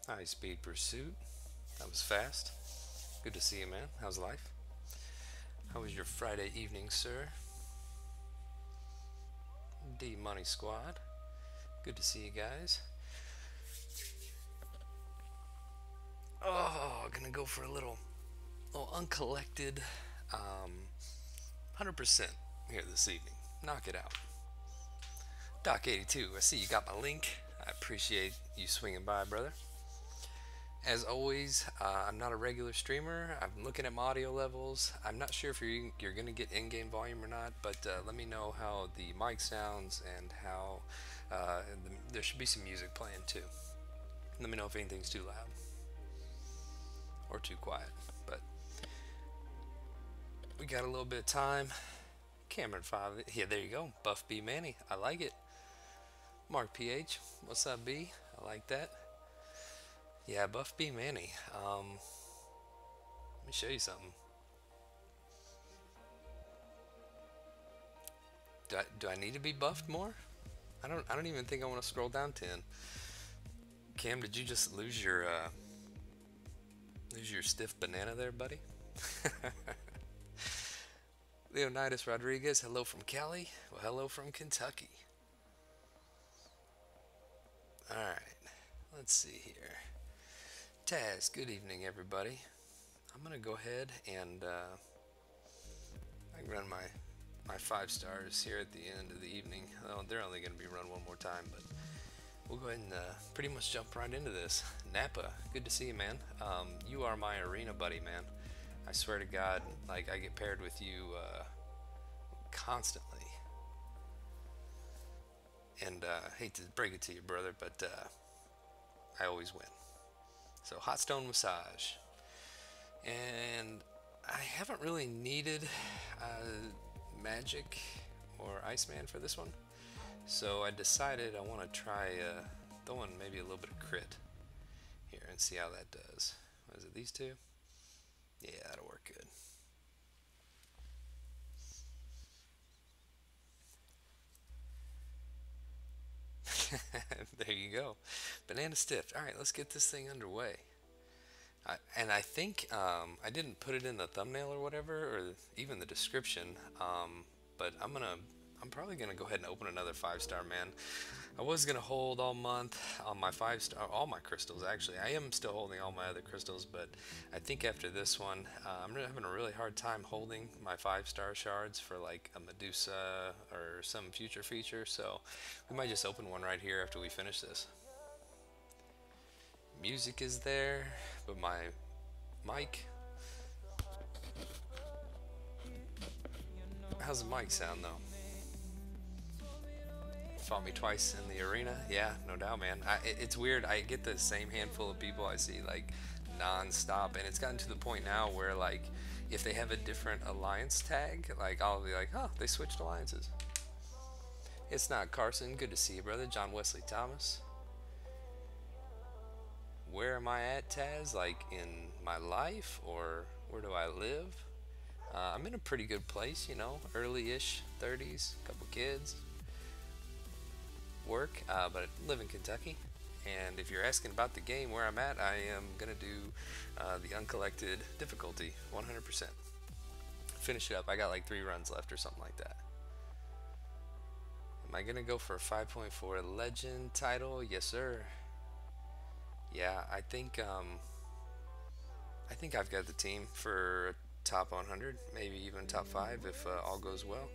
High speed pursuit. That was fast. Good to see you, man. How's life? How was your Friday evening, sir? D Money Squad. Good to see you guys. Oh, gonna go for a little uncollected, 100% here this evening. Knock it out. Doc 82. I see you got my link. I appreciate you swinging by, brother. As always, I'm not a regular streamer. I'm looking at my audio levels. I'm not sure if you're going to get in-game volume or not, but let me know how the mic sounds and how there should be some music playing too. Let me know if anything's too loud or too quiet. But we got a little bit of time. Cameron 5. Yeah, there you go. Buff B Manny. I like it. Mark PH. What's up, B? I like that. Yeah, Buff B Manny. Let me show you something. Do I need to be buffed more? I don't even think I want to scroll down 10. Cam, did you just lose your stiff banana there, buddy? Leonidas Rodriguez, hello from Cali. Well, hello from Kentucky. Alright, let's see here. Taz, good evening, everybody. I'm gonna go ahead and I can run my 5 stars here at the end of the evening. Oh, they're only gonna be run one more time, but we'll go ahead and pretty much jump right into this. Napa, good to see you, man. You are my arena buddy, man. I swear to God, like I get paired with you constantly. And hate to break it to you, brother, but I always win. So hot stone massage, and I haven't really needed magic or Iceman for this one, so I decided I want to try throwing maybe a little bit of crit here and see how that does. What is it, these two? Yeah, that'll work good. There you go. Banana stiff. Alright, let's get this thing underway. I think I didn't put it in the thumbnail or whatever, or even the description, but I'm probably gonna go ahead and open another 5-star, man. I was gonna hold all month on my 5-star, all my crystals actually. I am still holding all my other crystals, but I think after this one, I'm having a really hard time holding my 5-star shards for like a Medusa or some future feature. So we might just open one right here after we finish this. Music is there, but my mic. How's the mic sound though? Fought me twice in the arena. Yeah, no doubt, man. It's weird. I get the same handful of people I see like non-stop, and it's gotten to the point now where like if they have a different alliance tag, like I'll be like, oh, they switched alliances. It's not Carson. Good to see you, brother. John Wesley Thomas. Where am I at, Taz? Like in my life, or where do I live? I'm in a pretty good place, you know, early-ish 30s, couple kids, work, but I live in Kentucky. And if you're asking about the game, where I'm at, I am gonna do the Uncollected difficulty, 100%. Finish it up. I got like 3 runs left or something like that. Am I gonna go for a 5.4 legend title? Yes, sir. Yeah, I think I've got the team for top 100, maybe even top 5 if all goes well.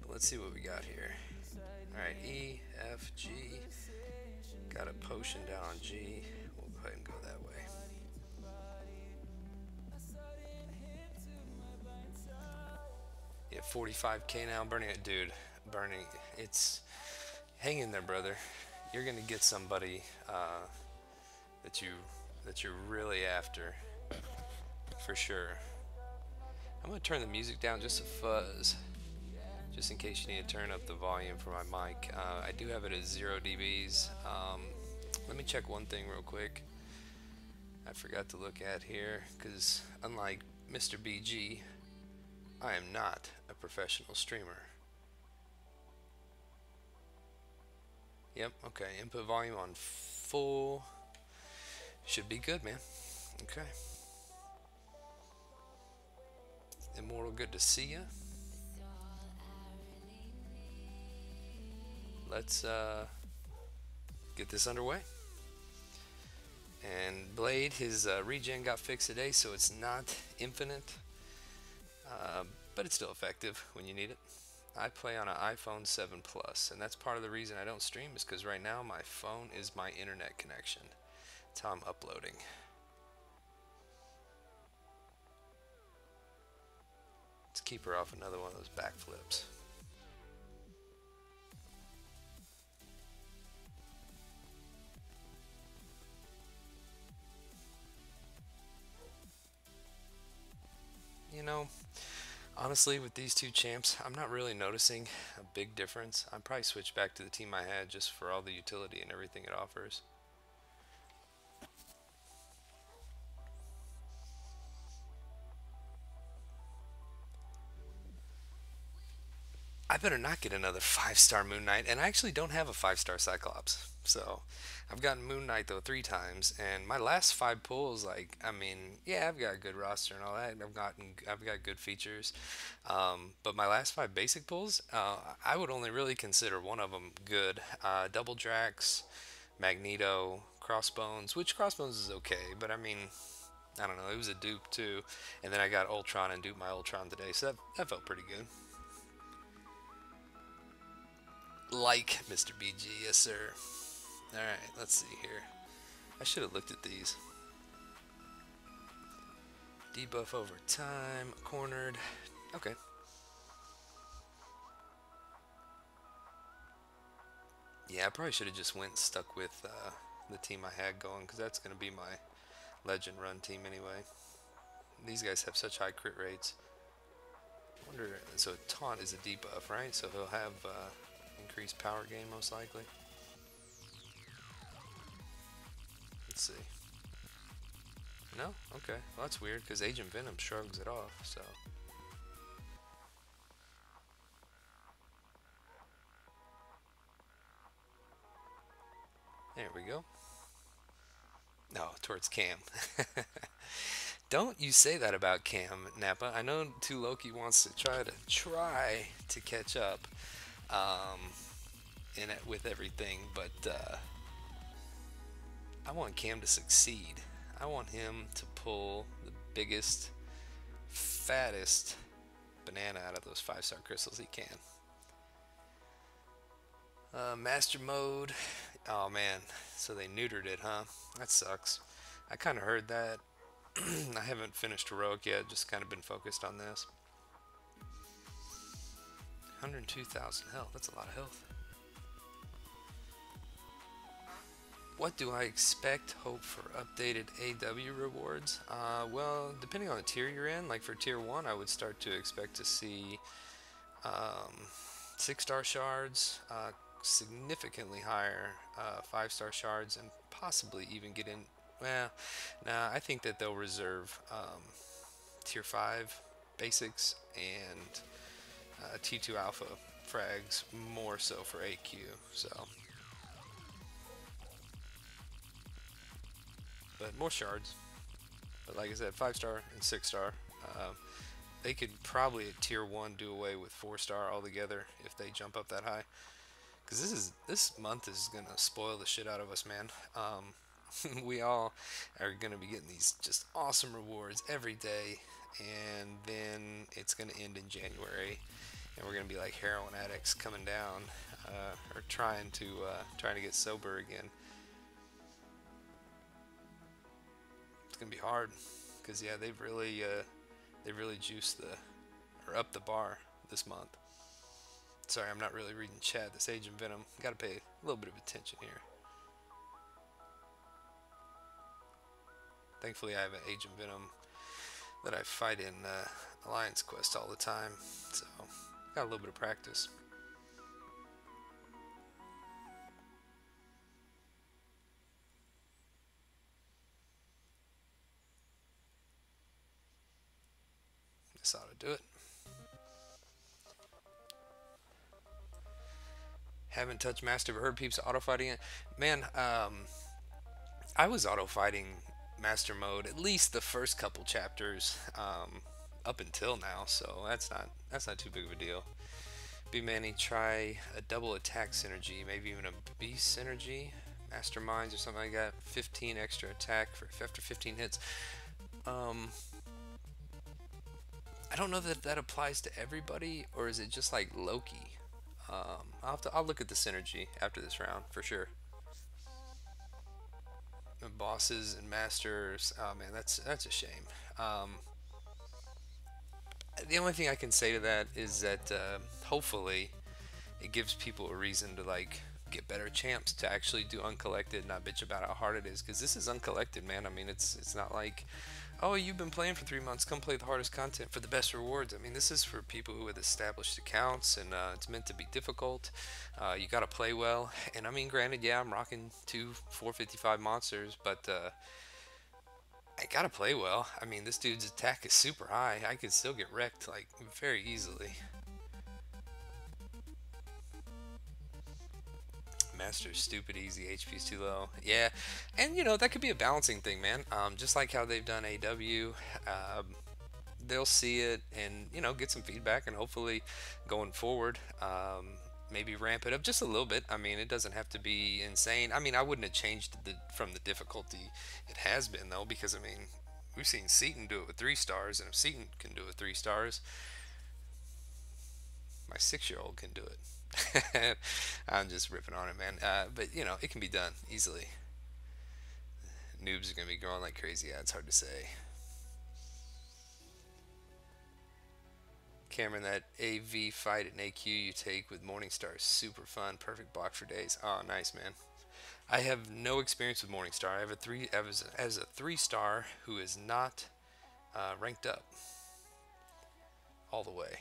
But let's see what we got here. All right, E, F, G. Got a potion down on G. We'll go ahead and go that way. Yeah, 45K now. Burning it, dude. Burning. It's hang in there, brother. You're gonna get somebody that you're really after, for sure. I'm gonna turn the music down just a fuzz, just in case you need to turn up the volume for my mic. I do have it at 0 dBs. Let me check one thing real quick. I forgot to look at here, because unlike Mr. BG, I am not a professional streamer. Yep, okay, input volume on full. Should be good, man. Okay. Immortal, good to see you. Let's get this underway. And Blade, his regen got fixed today, so it's not infinite, uh, but it's still effective when you need it. I play on an iPhone 7 Plus, and that's part of the reason I don't stream is because right now my phone is my internet connection. That's how I'm uploading. Let's keep her off another one of those backflips. You know, honestly, with these two champs, I'm not really noticing a big difference. I'd probably switch back to the team I had just for all the utility and everything it offers. I better not get another 5-star Moon Knight, and I actually don't have a 5-star Cyclops. So, I've gotten Moon Knight though 3 times, and my last 5 pulls, like, I mean, yeah, I've got a good roster and all that. I've got good features, but my last 5 basic pulls, I would only really consider one of them good. Double Drax, Magneto, Crossbones, which Crossbones is okay, but I mean, I don't know, it was a dupe too, and then I got Ultron and duped my Ultron today, so that felt pretty good. Like Mr. BG, yes sir. Alright, let's see here. I should have looked at these. Debuff over time, cornered. Okay. Yeah, I probably should have just went and stuck with the team I had going, because that's going to be my legend run team anyway. These guys have such high crit rates. I wonder, so taunt is a debuff, right? So he'll have increased power gain most likely. Let's see. No? Okay. Well, that's weird because Agent Venom shrugs it off, so. There we go. No, towards Cam. Don't you say that about Cam, Nappa. I know 2Loki wants to try to catch up in it with everything, but I want Cam to succeed. I want him to pull the biggest, fattest banana out of those 5-star crystals he can. Master mode. Oh man, so they neutered it, huh? That sucks. I kind of heard that. I haven't finished heroic yet, just kind of been focused on this. 102,000 health, that's a lot of health. What do I expect, hope for updated AW rewards? Well, depending on the tier you're in, like for tier 1, I would start to expect to see 6-star shards, significantly higher 5-star shards, and possibly even get in. Well, nah, I think that they'll reserve tier 5 basics and T2 alpha frags more so for AQ. So, but more shards. But like I said, 5-star and 6-star. They could probably at tier 1 do away with 4-star altogether if they jump up that high. Because this month is gonna spoil the shit out of us, man. We all are gonna be getting these just awesome rewards every day, and then it's gonna end in January, and we're gonna be like heroin addicts coming down, or trying to get sober again. It's gonna be hard, because yeah, they've really juiced or upped the bar this month. Sorry, I'm not really reading chat. This Agent Venom, gotta pay a little bit of attention here. Thankfully, I have an Agent Venom that I fight in Alliance Quest all the time, so got a little bit of practice. This ought to do it. Haven't touched Master, but heard peeps auto fighting it. Man, I was auto fighting master mode at least the first couple chapters, up until now, so that's not too big of a deal. Be Manny, try a double attack synergy, maybe even a beast synergy, masterminds or something like that. 15 extra attack for after 15 hits. Um, I don't know that that applies to everybody, or is it just like Loki? I'll look at the synergy after this round for sure. Bosses and masters. Oh man, that's a shame. Um, the only thing I can say to that is that hopefully it gives people a reason to like get better champs to actually do uncollected, not bitch about how hard it is. Because this is uncollected, man. I mean, it's not like, oh, you've been playing for 3 months, come play the hardest content for the best rewards. I mean, this is for people who have established accounts, and it's meant to be difficult. You got to play well, and I mean, granted, yeah, I'm rocking two 455 monsters, but I gotta play well. I mean, this dude's attack is super high. I could still get wrecked like very easily. Master's stupid easy, HP's too low. Yeah, and that could be a balancing thing, man. Just like how they've done AW, they'll see it and get some feedback, and hopefully going forward, maybe ramp it up just a little bit. I mean, it doesn't have to be insane. I mean, I wouldn't have changed from the difficulty it has been though, because I mean, we've seen Seaton do it with 3 stars, and if Seaton can do it with 3 stars, my 6-year-old can do it. I'm just ripping on it, man. But it can be done easily. Noobs are gonna be growing like crazy. Yeah, it's hard to say. Cameron, that AV fight at AQ you take with Morningstar is super fun. Perfect block for days. Oh, nice, man. I have no experience with Morningstar. I have as a 3-star who is not ranked up all the way.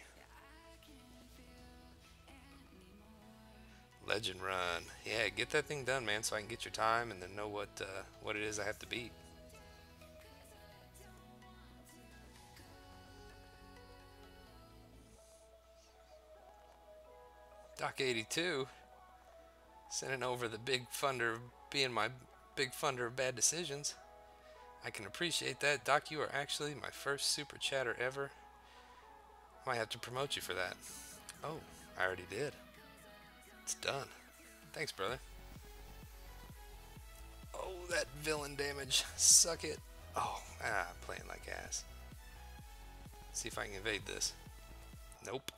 Legend run. Yeah, get that thing done, man, so I can get your time and then know what it is I have to beat. Doc 82 sending over the big funder of being my big funder of bad decisions. I can appreciate that. Doc, you are actually my first super chatter ever. I might have to promote you for that. Oh, I already did. It's done. Thanks, brother. Oh, that villain damage. Suck it. Oh, I'm playing like ass. See if I can evade this. Nope.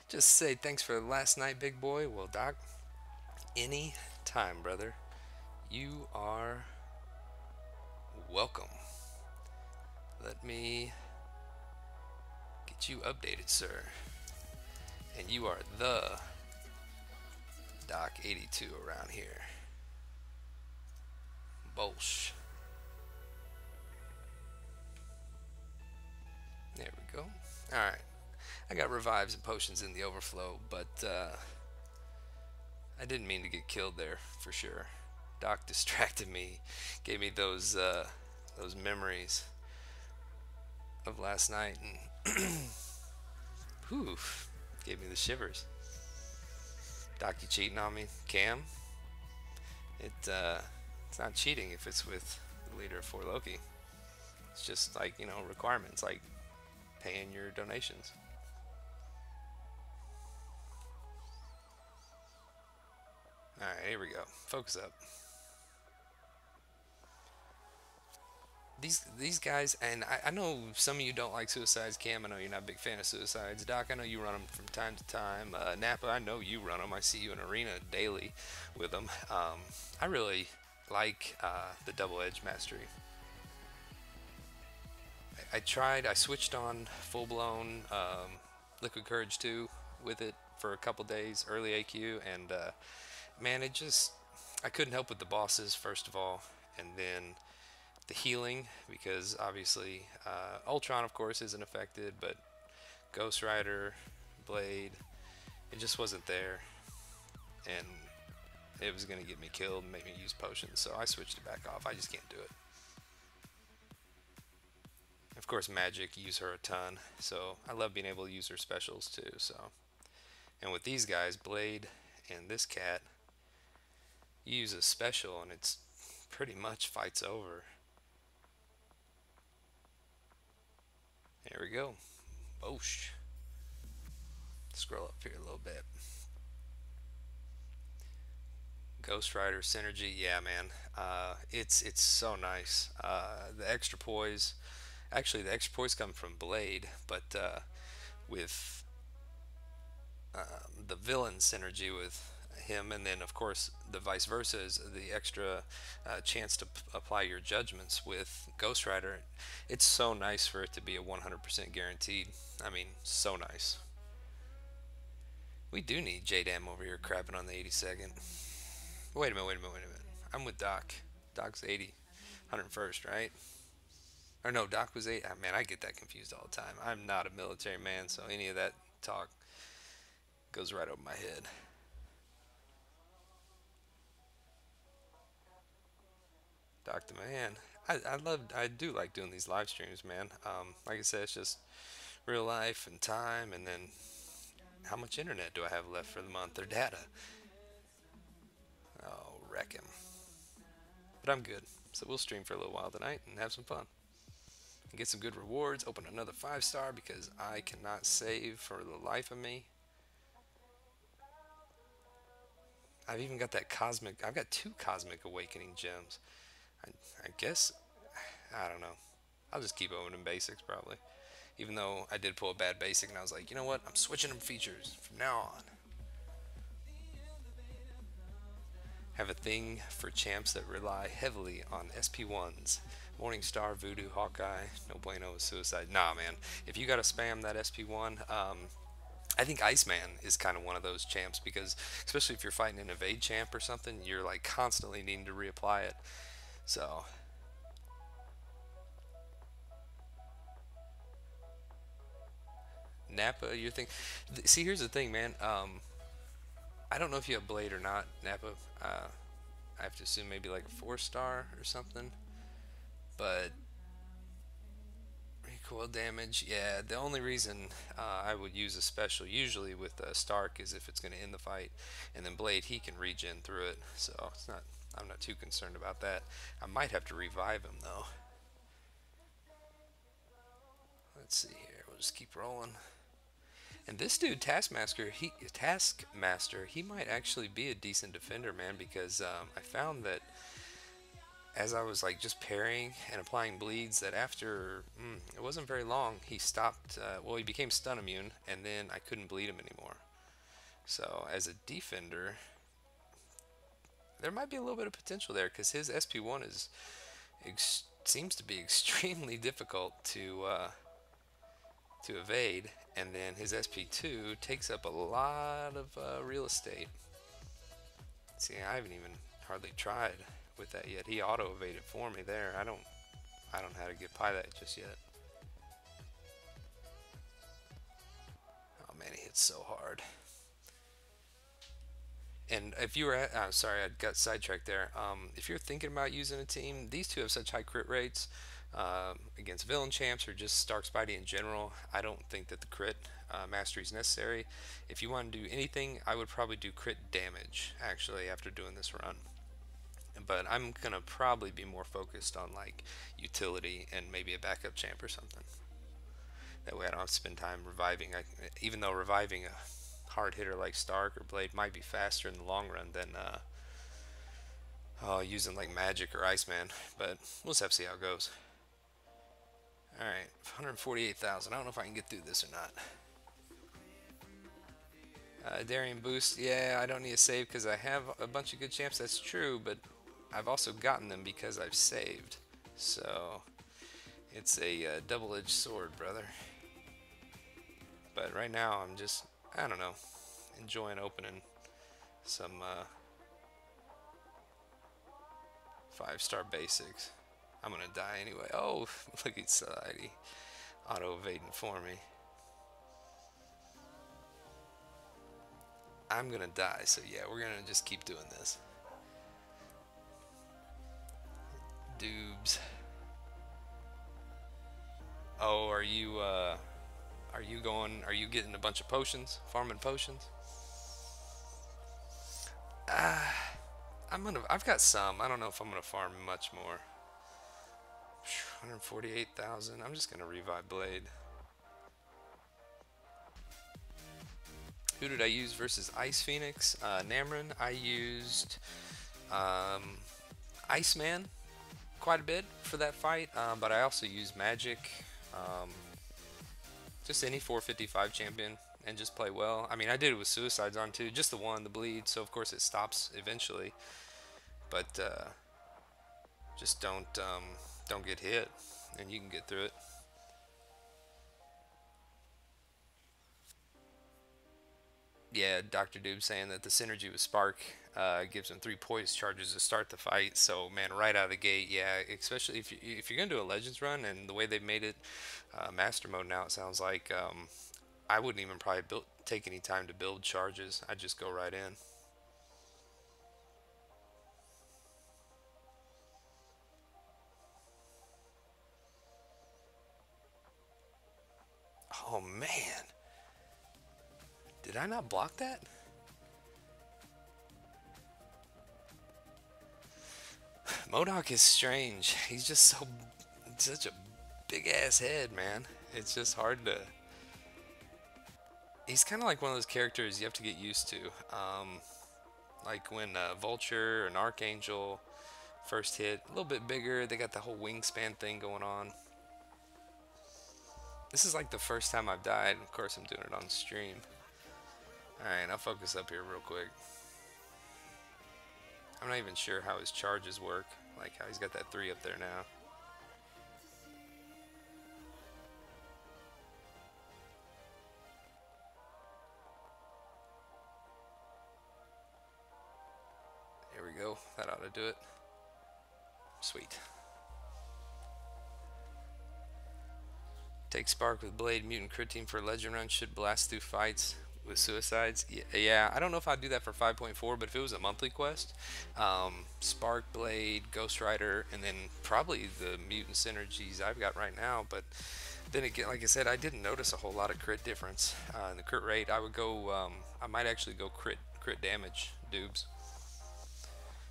Just say thanks for last night, big boy. Well, Doc, any time, brother. You are welcome. Let me get you updated, sir. And you are the Doc 82 around here. Bolsh. There we go. Alright. I got revives and potions in the overflow, but I didn't mean to get killed there for sure. Doc distracted me, gave me those memories of last night, and whew, gave me the shivers. Doc, you cheating on me, Cam? It's not cheating if it's with the leader of 4 Loki. It's just like requirements, like paying your donations. Alright, here we go. Focus up. These guys, and I know some of you don't like suicides. Cam, I know you're not a big fan of suicides. Doc, I know you run them from time to time. Nappa, I know you run them. I see you in arena daily with them. I really like the double edge mastery. I switched on full-blown Liquid Courage 2 with it for a couple days, early AQ, and man, I couldn't help with the bosses, first of all, and then the healing, because obviously Ultron, of course, isn't affected, but Ghost Rider, Blade, it just wasn't there, and it was going to get me killed and make me use potions, so I switched it back off. I just can't do it. Of course, Magic, use her a ton, so I love being able to use her specials too. So, and with these guys, Blade and this cat, you use a special and it's pretty much fight's over. There we go. Boosh. Scroll up here a little bit. Ghost Rider synergy, yeah, man. It's so nice. The extra poise, actually, the extra poise come from Blade, but with the villain synergy with him, and then of course the vice versa is the extra chance to apply your judgments with Ghost Rider. It's so nice for it to be a 100% guaranteed. I mean, so nice. We do need JDam over here crapping on the 82nd. Wait a minute, wait a minute, wait a minute. I'm with Doc. Doc's 80, 101st, right? Or no, Doc was 8. Ah, man, I get that confused all the time. I'm not a military man, so any of that talk goes right over my head. Doc the man. I do like doing these live streams, man. Like I said, it's just real life and time, and then how much internet do I have left for the month or data? Oh, wreck him. But I'm good. So we'll stream for a little while tonight and have some fun. And get some good rewards. Open another 5-star because I cannot save for the life of me. I've even got that cosmic. I've got 2 cosmic awakening gems. I guess. I don't know. I'll just keep opening basics probably. Even though I did pull a bad basic and I was like, you know what? I'm switching them features from now on. Have a thing for champs that rely heavily on SP1s. Morningstar, Voodoo, Hawkeye, No Bueno, Suicide. Nah, man. If you gotta spam that SP1, I think Iceman is kind of one of those champs because, especially if you're fighting an evade champ or something, you're like constantly needing to reapply it. So, Napa, you think? See, here's the thing, man. I don't know if you have Blade or not, Napa. I have to assume maybe like a 4-star or something. But recoil damage, yeah. The only reason I would use a special usually with Stark is if it's going to end the fight, and then Blade he can regen through it, so it's not. I'm not too concerned about that. I might have to revive him though. Let's see here. We'll just keep rolling. And this dude, Taskmaster, he might actually be a decent defender, man, because I found that as I was like just parrying and applying bleeds, that after it wasn't very long, he stopped. Well, he became stun immune, and then I couldn't bleed him anymore. So as a defender, there might be a little bit of potential there because his SP1 is seems to be extremely difficult to evade, and then his SP2 takes up a lot of real estate. See, I haven't even hardly tried with that yet. He auto evaded for me there. I don't know how to get by that just yet. Oh man, he hits so hard. And if you were sorry, I got sidetracked there. If you're thinking about using a team, these two have such high crit rates against villain champs or just Stark Spidey in general. I don't think that the crit mastery is necessary. If you want to do anything, I would probably do crit damage actually after doing this run. But I'm gonna probably be more focused on like utility and maybe a backup champ or something. That way I don't have to spend time reviving. Even though reviving a hard hitter like Stark or Blade might be faster in the long run than using like Magic or Iceman, but we'll just have to see how it goes. Alright, 148,000. I don't know if I can get through this or not. Darian boost, yeah, I don't need a save because I have a bunch of good champs, that's true, but I've also gotten them because I've saved. So, it's a double-edged sword, brother. But right now, I'm just, I don't know, enjoying opening some 5-star basics. I'm gonna die anyway. Oh, look at Slidey auto evading for me. I'm gonna die, so yeah, we're gonna just keep doing this. Doobs. Oh, are you getting a bunch of potions? Farming potions? I'm I've got some. I don't know if I'm gonna farm much more. 148,000. I'm just gonna revive Blade. Who did I use versus Ice Phoenix? Namron. I used um, Iceman quite a bit for that fight, but I also used Magic. Um, just any 455 champion and just play well. I mean, I did it with Suicides on too, just the one, the bleed, so of course it stops eventually, but just don't get hit, and you can get through it. Yeah, Dr. Doob saying that the synergy with Spark gives him 3 poise charges to start the fight. So man, right out of the gate, yeah. Especially if you're gonna do a Legends run, and the way they've made it Master Mode now, it sounds like I wouldn't even probably take any time to build charges. I'd just go right in. Oh man, did I not block that? MODOK is strange. He's just such a big ass head, man. It's just hard to. He's kind of like one of those characters you have to get used to. Like when Vulture and Archangel first hit, a little bit bigger. They got the whole wingspan thing going on. This is like the first time I've died. Of course, I'm doing it on stream. Alright, I'll focus up here real quick. I'm not even sure how his charges work. Like how he's got that 3 up there now. Here we go. That ought to do it. Sweet. Take Spark with Blade, Mutant Crit Team for Legend Run. Should blast through fights with Suicides. Yeah, I don't know if I'd do that for 5.4, but if it was a monthly quest, Spark, Blade, Ghost Rider, and then probably the Mutant Synergies I've got right now. But then again, like I said, I didn't notice a whole lot of crit difference in the crit rate. I would go, I might actually go crit damage, Dubes.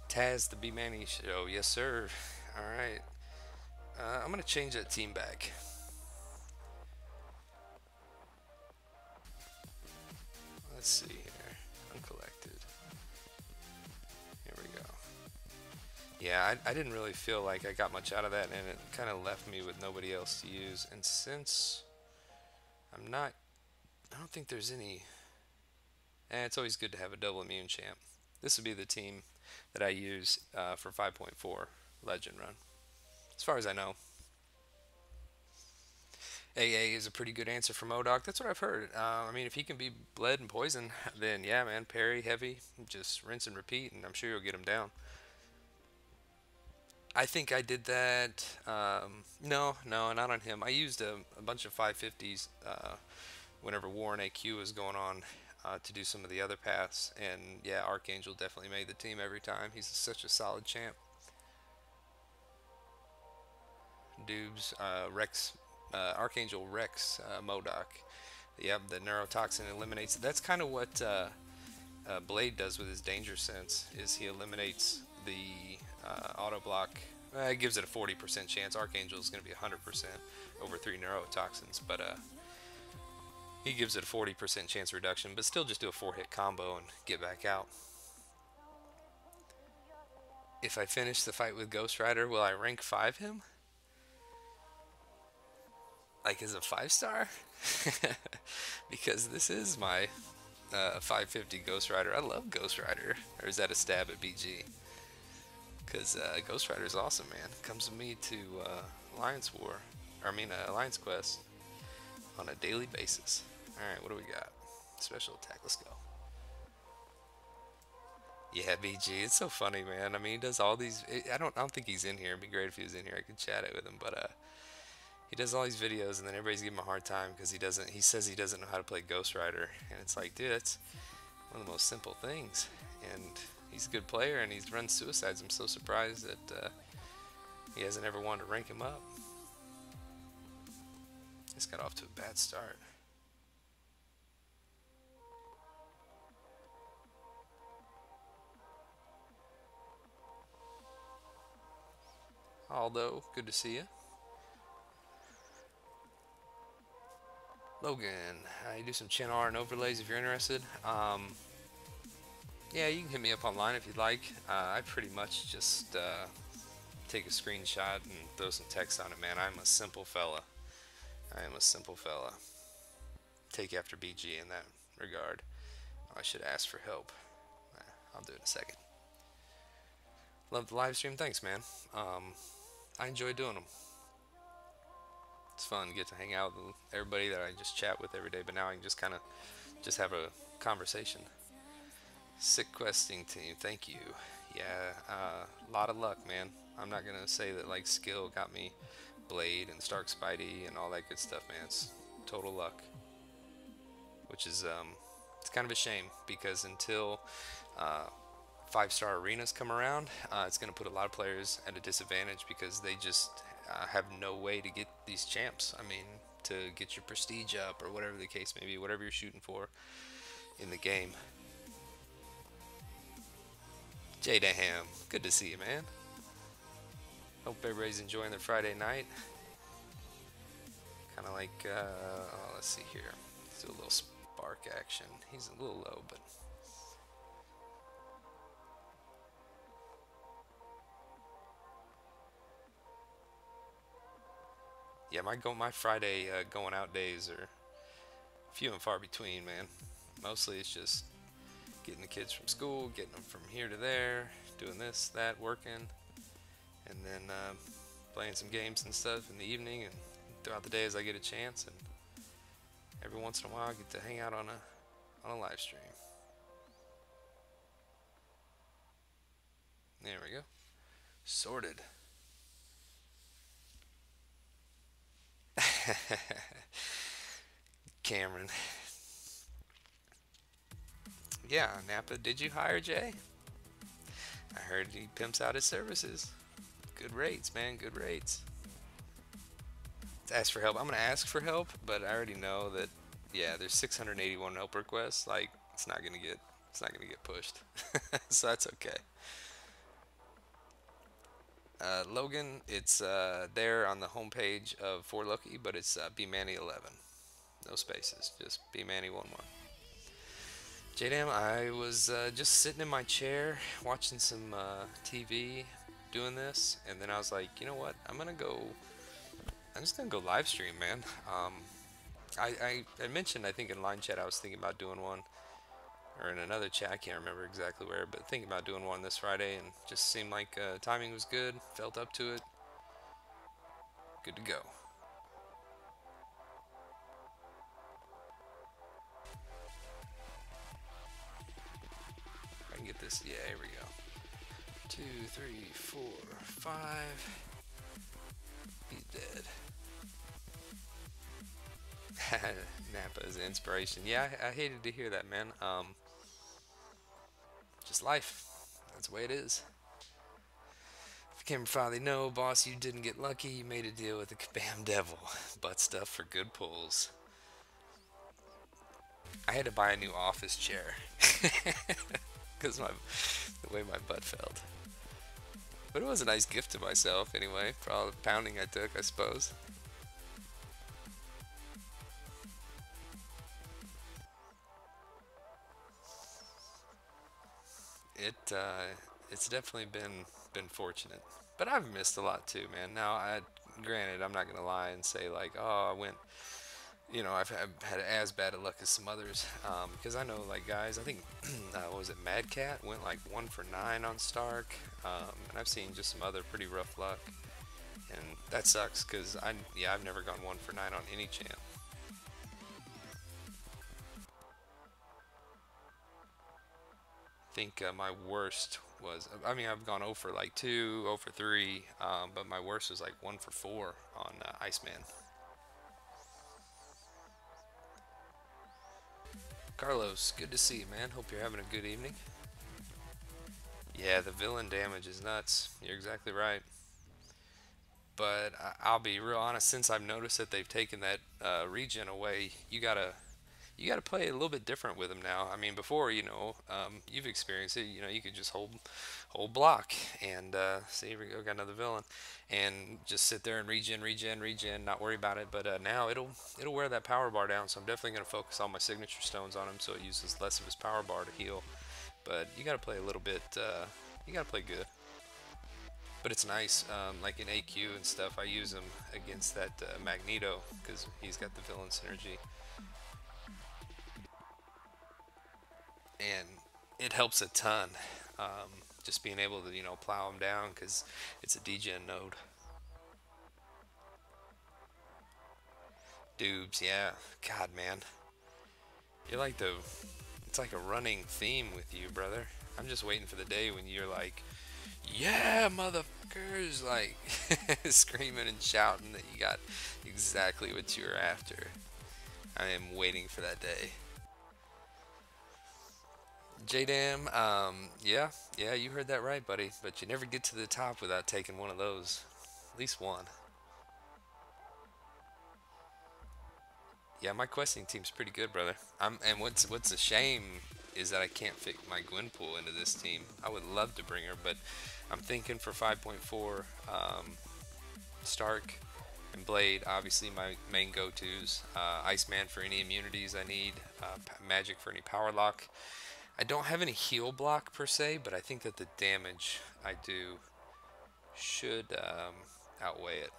Taz, the B-Manny show. Yes, sir. Alright. I'm going to change that team back. Let's see here. Uncollected. Here we go. Yeah, I didn't really feel like I got much out of that, and it kind of left me with nobody else to use. And since I don't think there's any. It's always good to have a double immune champ. This would be the team that I use for 5.4 Legend Run, as far as I know. AA is a pretty good answer for MODOK. That's what I've heard. I mean, if he can be bled and poison, then yeah, man, parry, heavy, just rinse and repeat, and I'm sure you'll get him down. I think I did that. No, not on him. I used a bunch of 550s whenever War and AQ was going on to do some of the other paths, and yeah, Archangel definitely made the team every time. He's such a solid champ. Dubes, Rex, Archangel Rex, MODOK. Yep, the neurotoxin eliminates. That's kind of what Blade does with his danger sense. Is he eliminates the auto block. It gives it a 40% chance. Archangel is going to be 100% over 3 neurotoxins, but he gives it a 40% chance reduction. But still, just do a 4-hit combo and get back out. If I finish the fight with Ghost Rider, will I rank 5 him? Like as a 5-star? Because this is my 550 Ghost Rider. I love Ghost Rider. Or is that a stab at BG? Because Ghost Rider is awesome, man. Comes with me to Alliance Quest on a daily basis. Alright, what do we got? Special attack, let's go. Yeah, BG, it's so funny, man. I mean, he does all these. I don't think he's in here. It'd be great if he was in here. I could chat it with him, but he does all these videos, and then everybody's giving him a hard time because he doesn't. He says he doesn't know how to play Ghost Rider, and it's like, dude, that's one of the most simple things. And he's a good player, and he's run Suicides. I'm so surprised that he hasn't ever wanted to rank him up. Just got off to a bad start. Aldo, good to see you. Logan, you do some channel art and overlays if you're interested. Yeah, you can hit me up online if you'd like. I pretty much just take a screenshot and throw some text on it, man. I'm a simple fella. I am a simple fella. Take after BG in that regard. I should ask for help. I'll do it in a second. Love the live stream. Thanks, man. I enjoy doing them. It's fun to get to hang out with everybody that I just chat with every day. But now I can just kind of just have a conversation. Sick questing team. Thank you. Yeah, a lot of luck, man. I'm not gonna say that like skill got me Blade and Stark Spidey and all that good stuff, man. It's total luck, which is it's kind of a shame because until 5-star arenas come around, it's going to put a lot of players at a disadvantage because they just have no way to get these champs. I mean, to get your prestige up or whatever the case may be, whatever you're shooting for in the game. J-Daham, good to see you, man. Hope everybody's enjoying their Friday night. Kind of like, oh, let's see here. Let's do a little spark action. He's a little low, but yeah, my Friday going out days are few and far between, man. Mostly it's just getting the kids from school, getting them from here to there, doing this, that, working, and then playing some games and stuff in the evening and throughout the day as I get a chance. And every once in a while, I get to hang out on a live stream. There we go. Sorted. Cameron. Yeah, Napa, did you hire Jay? I heard he pimps out his services. Good rates, man, good rates. Ask for help. I'm gonna ask for help, but I already know that yeah, there's 681 help requests. Like it's not gonna get pushed. So that's okay. Logan, it's there on the homepage of For Lucky, but it's bmanny11. No spaces, just bmanny11. JDam, I was just sitting in my chair watching some TV, doing this, and then I was like, you know what? I'm just gonna go live stream, man. I mentioned, I think in line chat, I was thinking about doing one, or in another chat, I can't remember exactly where, but thinking about doing one this Friday, and just seemed like timing was good, felt up to it, good to go. I can get this, yeah, here we go. 2, 3, 4, 5. He's dead. Napa is an inspiration. Yeah, I hated to hear that, man. Just life. That's the way it is. If you came finally, no, boss, you didn't get lucky. You made a deal with the Kabam Devil. Butt stuff for good pulls. I had to buy a new office chair because the way my butt felt. But it was a nice gift to myself anyway, for all the pounding I took, I suppose. It's definitely been fortunate, but I've missed a lot too, man. Now, granted, I'm not gonna lie and say like, oh, I went, I've had as bad of luck as some others, because I know like guys, I think what was it, Mad Cat went like 1 for 9 on Stark, and I've seen just some other pretty rough luck, and that sucks because I've never gone 1 for 9 on any champ. Think my worst was, I mean, I've gone 0 for like 2, 0 for 3, but my worst was like 1 for 4 on Iceman. Carlos, good to see you, man. Hope you're having a good evening. Yeah, the villain damage is nuts. You're exactly right. But I'll be real honest, since I've noticed that they've taken that regen away, you got to play a little bit different with them now. I mean, before, you've experienced it. You could just hold block and see, here we go, got another villain, and just sit there and regen, not worry about it. But now it'll wear that power bar down. So I'm definitely gonna focus all my signature stones on him, so it uses less of his power bar to heal. But you got to play a little bit. You got to play good. But it's nice, like in AQ and stuff. I use him against that Magneto because he's got the villain synergy. And it helps a ton. Just being able to plow them down because it's a degen node. Dubes, yeah. God, man, you're like the it's like a running theme with you, brother. I'm just waiting for the day when you're like, yeah, motherfuckers, like screaming and shouting that you got exactly what you're after. I am waiting for that day. JDam, yeah, you heard that right, buddy. But you never get to the top without taking one of those. At least one. Yeah, my questing team's pretty good, brother. And what's a shame is that I can't fit my Gwenpool into this team. I would love to bring her, but I'm thinking for 5.4, Stark and Blade, obviously my main go-tos. Iceman for any immunities I need. Magic for any power lock. I don't have any heal block per se, but I think that the damage I do should outweigh it.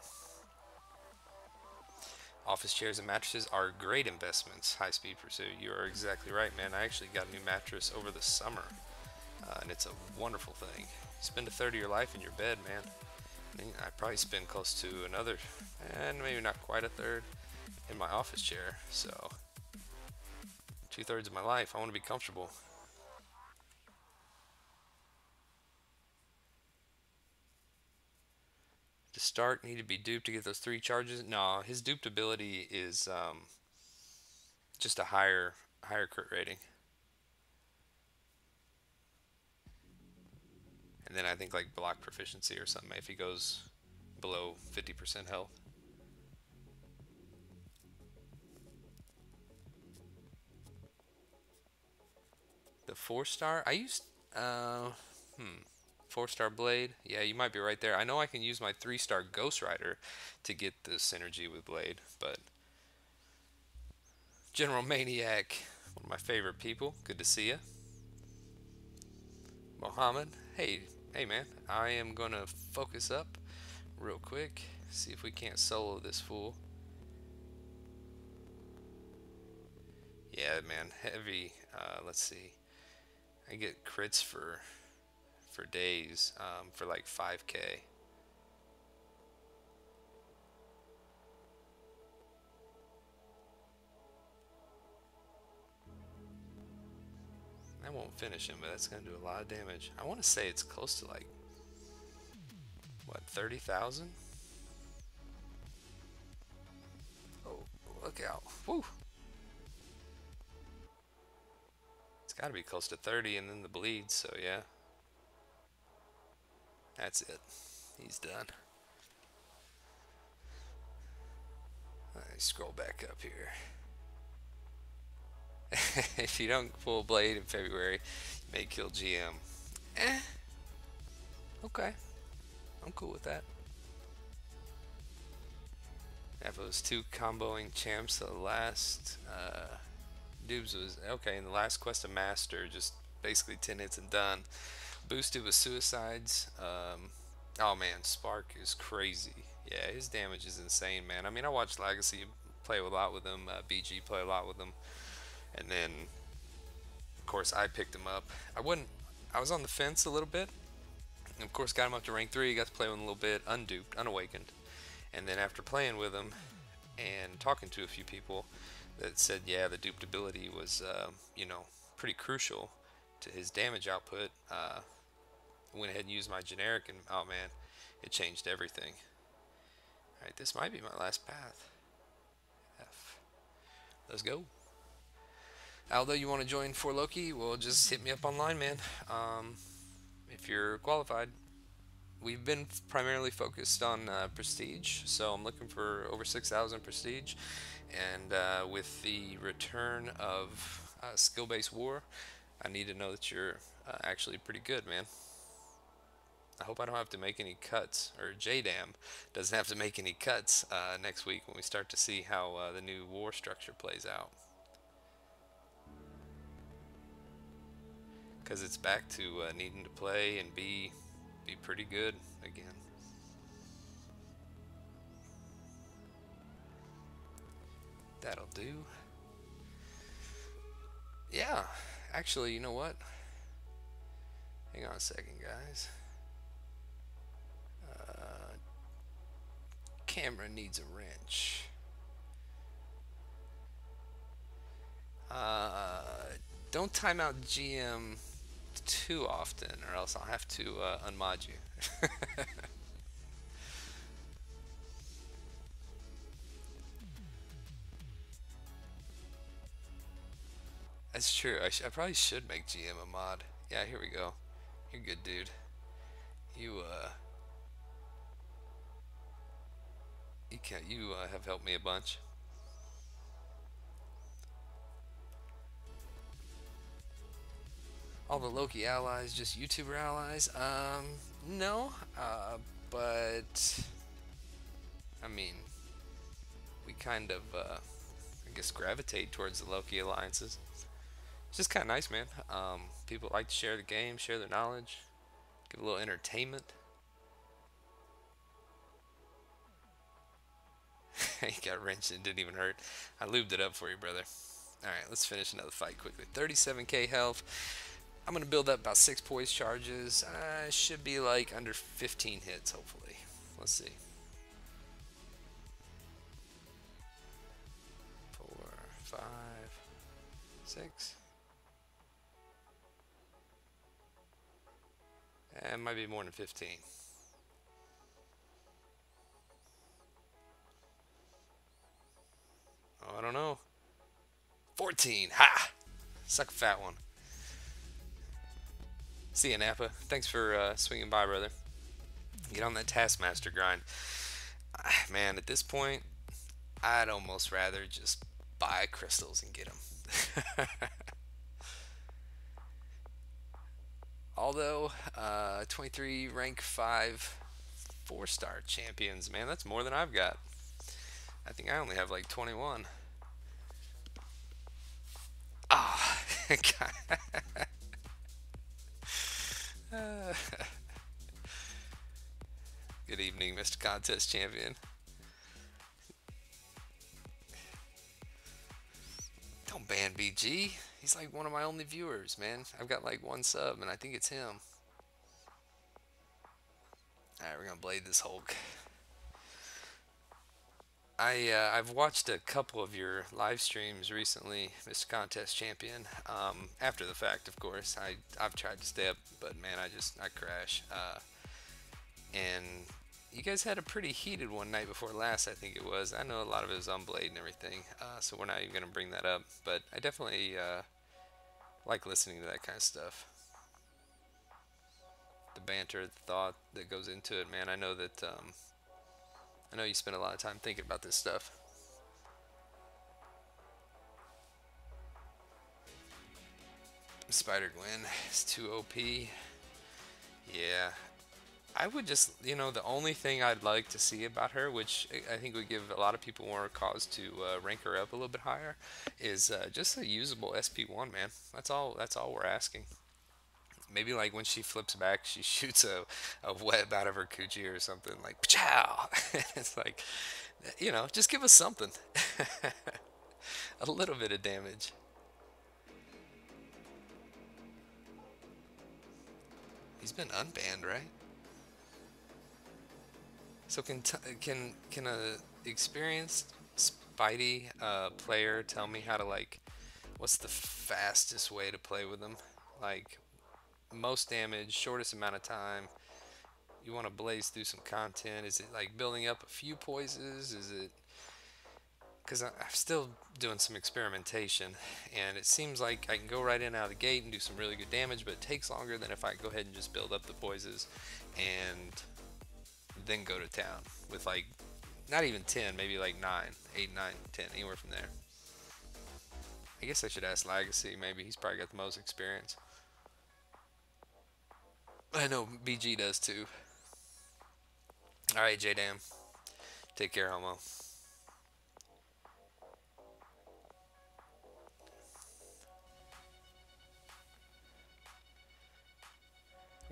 Office chairs and mattresses are great investments. High speed pursuit. You are exactly right, man. I actually got a new mattress over the summer, and it's a wonderful thing. Spend a third of your life in your bed, man. I probably spend close to another, and maybe not quite a third, in my office chair. So, 2/3 of my life, I want to be comfortable. Does Stark need to be duped to get those 3 charges? No, his duped ability is just a higher crit rating. And then I think like block proficiency or something if he goes below 50% health. The 4-star? I used 4-star Blade. Yeah, you might be right there. I know I can use my 3-star Ghost Rider to get the synergy with Blade, but General Maniac, one of my favorite people. Good to see you. Mohammed, hey man, I am gonna focus up real quick, see if we can't solo this fool. Yeah, man, heavy. Let's see. I get crits for days, for like 5k. I won't finish him, but that's gonna do a lot of damage. I want to say it's close to like what, 30,000? Oh, look out! Woo! It's got to be close to 30, and then the bleed. So yeah, that's it. He's done. Let me scroll back up here. If you don't pull Blade in February, you may kill GM. Okay. I'm cool with that. If it was 2 comboing champs, the last Dubes was okay. In the last quest of Master, just basically 10 hits and done. Boosted with suicides. Oh man, Spark is crazy. Yeah, his damage is insane, man. I mean, I watched Legacy play a lot with him, BG play a lot with him, and then of course I picked him up. I was on the fence a little bit, and of course got him up to rank 3. Got to play with him a little bit, unduped, unawakened, and then after playing with him and talking to a few people that said, yeah, the duped ability was, pretty crucial to his damage output. I went ahead and used my generic, and oh man, it changed everything. Alright, this might be my last path. F. Let's go. Aldo, you want to join for Loki? Well, just hit me up online, man. If you're qualified. we've been primarily focused on prestige, so I'm looking for over 6,000 prestige. And with the return of skill-based war, I need to know that you're actually pretty good, man. I hope I don't have to make any cuts, or JDAM doesn't have to make any cuts next week when we start to see how the new war structure plays out. Because it's back to needing to play and be pretty good again. That'll do. Yeah, actually, you know what? Hang on a second, guys. Camera needs a wrench. Uh, don't time out GM too often, or else I'll have to unmod you. That's true. I probably should make GM a mod. Yeah, here we go. You're good, dude. You you have helped me a bunch. All the Loki allies, just YouTuber allies. No. But I mean, we kind of I guess gravitate towards the Loki alliances. It's just kind of nice, man. People like to share the game, share their knowledge, give a little entertainment. He got wrenched and didn't even hurt. I lubed it up for you, brother. Alright, let's finish another fight quickly. 37k health. I'm going to build up about 6 poise charges. Should be like under 15 hits, hopefully. Let's see. 4, 5, 6. It might be more than 15. Oh, I don't know. 14. Ha! Suck a fat one. See ya, Nappa. Thanks for swinging by, brother. Get on that Taskmaster grind. Man, at this point, I'd almost rather just buy crystals and get them. Although, 23 rank 5 4-star champions, man, that's more than I've got. I think I only have like 21. Ah, good evening, Mr. Contest Champion. Don't ban BG. He's like one of my only viewers, man. I've got like 1 sub, and I think it's him. Alright, we're gonna blade this Hulk. I've watched a couple of your live streams recently, Mr. Contest Champion. After the fact, of course. I've tried to stay up, but man, I crash. And you guys had a pretty heated one night before last, I think it was. I know a lot of it was on Blade and everything, so we're not even gonna bring that up. But I definitely like listening to that kind of stuff. The banter, the thought that goes into it, man. I know that I know you spend a lot of time thinking about this stuff. Spider Gwen is too OP. Yeah, I would just, the only thing I'd like to see about her, which I think would give a lot of people more cause to rank her up a little bit higher, is just a usable SP1, man. That's all. That's all we're asking. Maybe like when she flips back, she shoots a web out of her coochie or something like chow. It's like, just give us something, a little bit of damage. He's been unbanned, right? So can a experienced Spidey player tell me how to like, what's the fastest way to play with them? Like most damage, shortest amount of time. You want to blaze through some content. Is it like building up a few poises? Is it because I'm still doing some experimentation, and it seems like I can go right in out of the gate and do some really good damage, but it takes longer than if I go ahead and just build up the poises and then go to town with like not even 10, maybe like 9, 8, 9, 10, anywhere from there. I guess I should ask Legacy. Maybe he's probably got the most experience. I know BG does too. All right, J Dam. Take care, homo.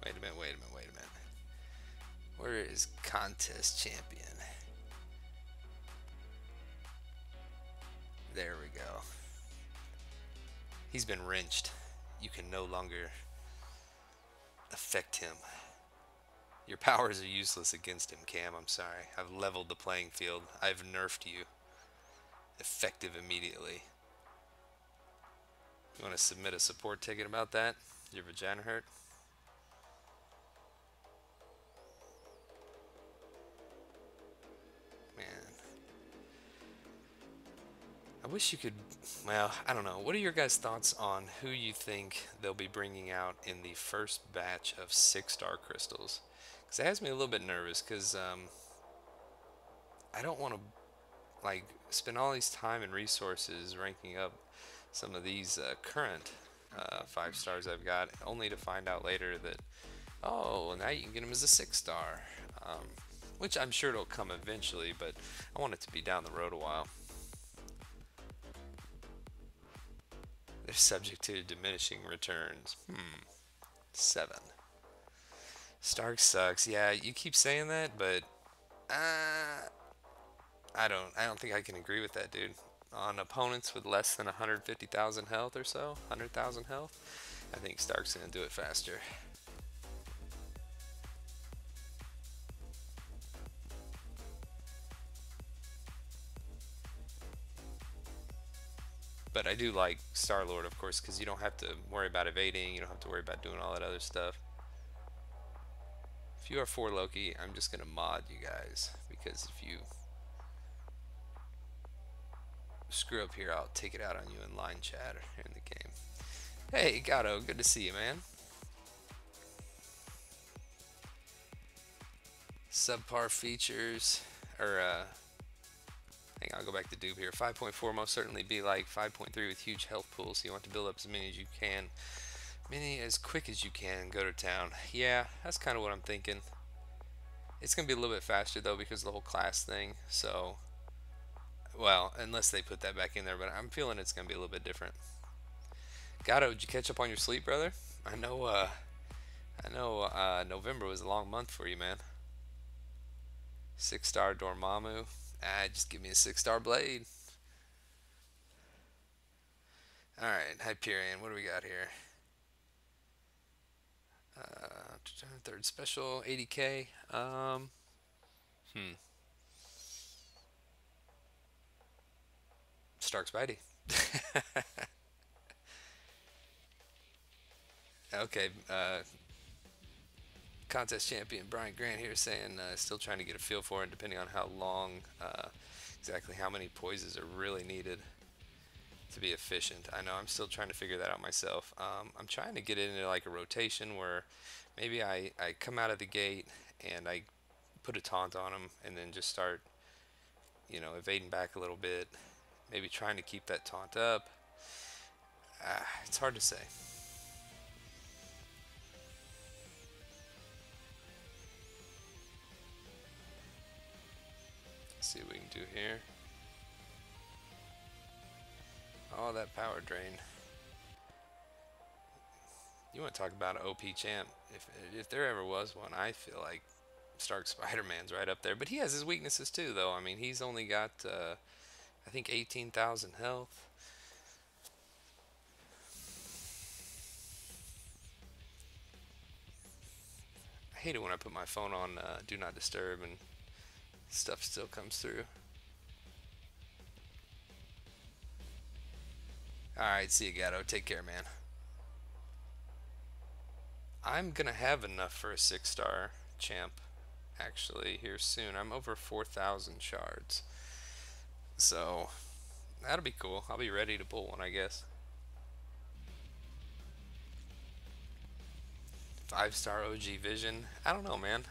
Wait a minute. Wait a minute. Wait a minute. Where is contest champion? There we go. He's been wrenched. You can no longer affect him. Your powers are useless against him, Cam. I'm sorry. I've leveled the playing field. I've nerfed you. Effective immediately. You want to submit a support ticket about that? Your vagina hurt? Man. I wish you could. Well, I don't know. What are your guys' thoughts on who you think they'll be bringing out in the first batch of 6-star crystals? Because it has me a little bit nervous because I don't want to like spend all these time and resources ranking up some of these current 5 stars I've got, only to find out later that oh, now you can get them as a 6-star, which I'm sure it'll come eventually, but I want it to be down the road a while. They're subject to diminishing returns. 7. Stark sucks. Yeah, you keep saying that, but I don't think I can agree with that, dude. On opponents with less than 150,000 health or so, 100,000 health, I think Stark's gonna do it faster. But I do like Star-Lord, of course, because you don't have to worry about evading, you don't have to worry about doing all that other stuff. If you are for Loki, I'm just gonna mod you guys, because if you screw up here, I'll take it out on you in line chat or in the game. Hey, Gato, good to see you, man. Subpar features, or hang on, I'll go back to Doob here. 5.4 most certainly be like 5.3 with huge health pools, so you want to build up as many as you can. Many as quick as you can, go to town. Yeah, that's kind of what I'm thinking. It's going to be a little bit faster, though, because of the whole class thing, so... Well, unless they put that back in there, but I'm feeling it's going to be a little bit different. Gato, did you catch up on your sleep, brother? I know November was a long month for you, man. 6-star Dormammu. Just give me a 6-star blade. Alright, Hyperion, what do we got here? Third special, 80k. Stark Spidey. Okay, contest champion Brian Grant here saying still trying to get a feel for it, depending on how long, exactly how many poises are really needed to be efficient. I know I'm still trying to figure that out myself. I'm trying to get it into like a rotation where maybe I come out of the gate and I put a taunt on him and then just start, evading back a little bit, maybe trying to keep that taunt up. It's hard to say. Let's see what we can do here. Oh, that power drain. You want to talk about an OP champ. If there ever was one, I feel like Stark Spider-Man's right up there. But he has his weaknesses too, though. I mean, he's only got, I think, 18,000 health. I hate it when I put my phone on Do Not Disturb and stuff still comes through. Alright, see you, Gato. Take care, man. I'm gonna have enough for a 6-star champ, actually, here soon. I'm over 4,000 shards. So, That'll be cool. I'll be ready to pull one, I guess. 5-star OG Vision. I don't know, man.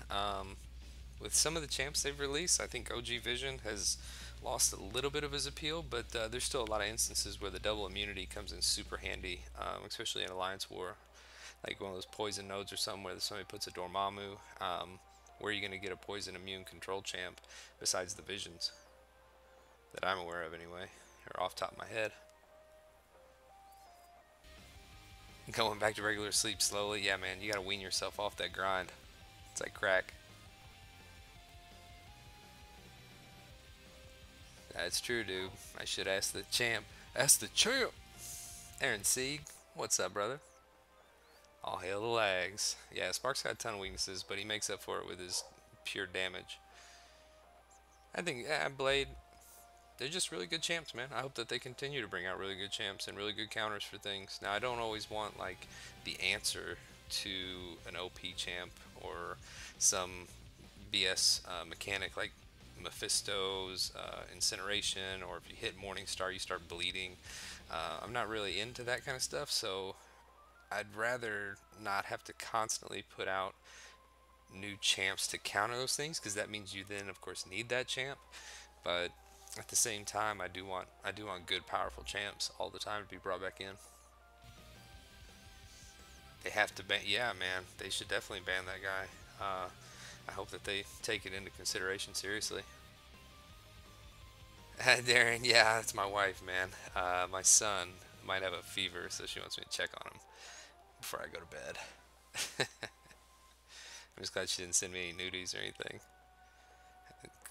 With some of the champs they've released, I think OG Vision has lost a little bit of his appeal, but there's still a lot of instances where the double immunity comes in super handy, especially in Alliance War. Like one of those poison nodes or something where somebody puts a Dormammu. Where are you going to get a poison immune control champ besides the Visions? That I'm aware of anyway, or off the top of my head. Going back to regular sleep slowly, yeah, man, you gotta wean yourself off that grind. It's like crack. That's true, dude. I should ask the champ. Ask the champ! Aaron Sieg, what's up, brother? All hail the lags. Yeah, Spark's got a ton of weaknesses, but he makes up for it with his pure damage. I think, yeah, Blade, they're just really good champs, man. I hope that they continue to bring out really good champs and really good counters for things. Now, I don't always want like the answer to an OP champ or some BS mechanic like Mephisto's incineration, or if you hit Morningstar, you start bleeding. I'm not really into that kind of stuff, so I'd rather not have to constantly put out new champs to counter those things, because that means you then, of course, need that champ. But at the same time, I do want good, powerful champs all the time to be brought back in. They have to ban. Yeah, man, they should definitely ban that guy. I hope that they take it into consideration seriously. Darren, yeah, that's my wife, man. My son might have a fever, so she wants me to check on him before I go to bed. I'm just glad she didn't send me any nudies or anything.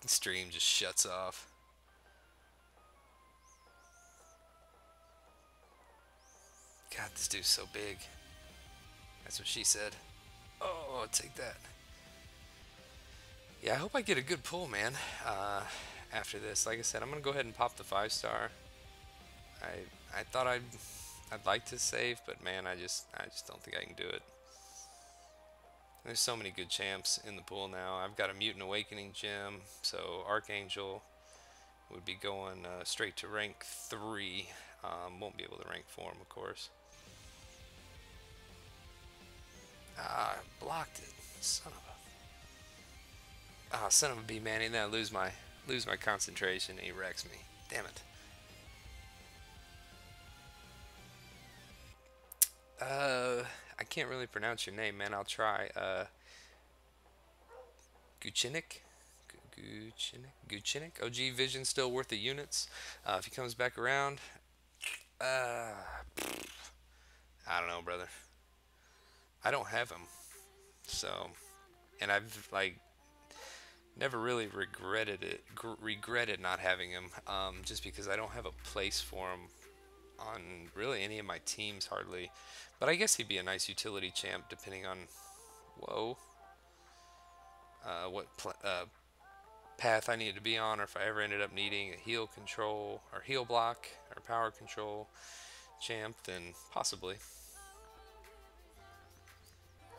The stream just shuts off. God, this dude's so big. That's what she said. Oh, take that. Yeah, I hope I get a good pull, man. After this, like I said, I'm gonna go ahead and pop the 5-star. I thought I'd like to save, but man, I just don't think I can do it. There's so many good champs in the pool now. I've got a Mutant Awakening gem, so Archangel would be going straight to rank 3. Won't be able to rank 4 him, of course. Ah, I blocked it. Son of a bee, man. And then I lose my concentration and he wrecks me. Damn it. I can't really pronounce your name, man. I'll try. Guchinik? Guchinik? OG Vision still worth the units. If he comes back around, uh, I don't know, brother. I don't have him, so, and I've like never really regretted not having him, just because I don't have a place for him on really any of my teams hardly. But I guess he'd be a nice utility champ depending on, whoa, what path I needed to be on, or if I ever ended up needing a heal control or heal block or power control champ, then possibly.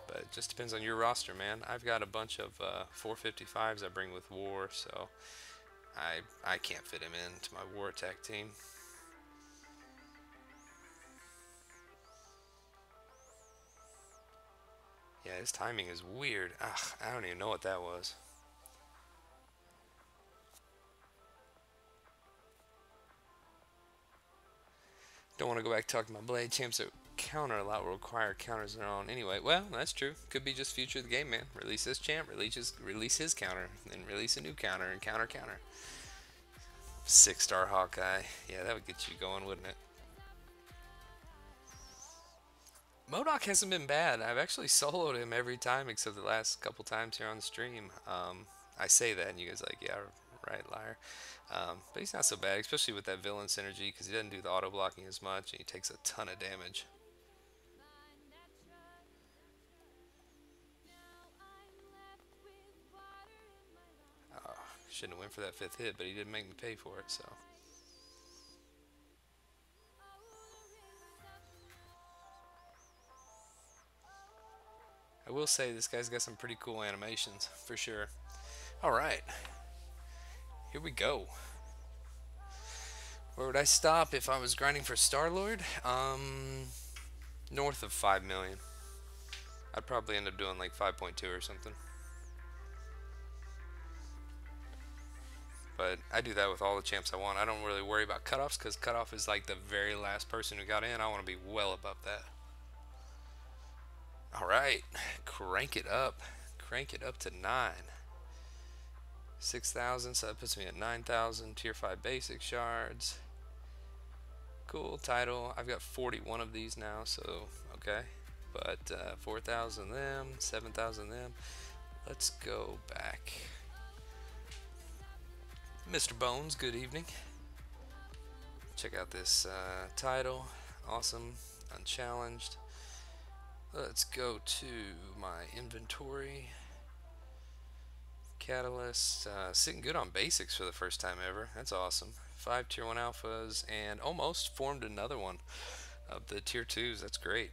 But it just depends on your roster, man. I've got a bunch of 455s I bring with war, so I can't fit him into my war attack team. Yeah, his timing is weird. Ugh, I don't even know what that was. Don't want to go back to talk to my blade champs that counter a lot will require counters of their own. Anyway, well, that's true. Could be just future of the game, man. Release this champ, release his counter, then release a new counter and counter. 6-star Hawkeye. Yeah, that would get you going, wouldn't it? MODOK hasn't been bad. I've actually soloed him every time except the last couple times here on the stream. I say that and you guys are like, yeah, right, liar. But he's not so bad, especially with that villain synergy, because he doesn't do the auto blocking as much and he takes a ton of damage. Shouldn't have went for that 5th hit, but he didn't make me pay for it, so. I will say this guy's got some pretty cool animations, for sure. Alright. Here we go. Where would I stop if I was grinding for Star-Lord? North of 5 million. I'd probably end up doing like 5.2 or something. But I do that with all the champs I want. I don't really worry about cutoffs because cutoff is like the very last person who got in. I want to be well above that. All right, crank it up. Crank it up to 9. 6,000, so that puts me at 9,000 tier 5 basic shards. Cool title. I've got 41 of these now, so okay. But 4,000 them, 7,000 them. Let's go back. Mr. Bones, good evening. Check out this title. Awesome. Unchallenged. Let's go to my inventory. Catalyst. Sitting good on basics for the first time ever. That's awesome. 5 tier 1 alphas and almost formed another one of the tier 2s. That's great.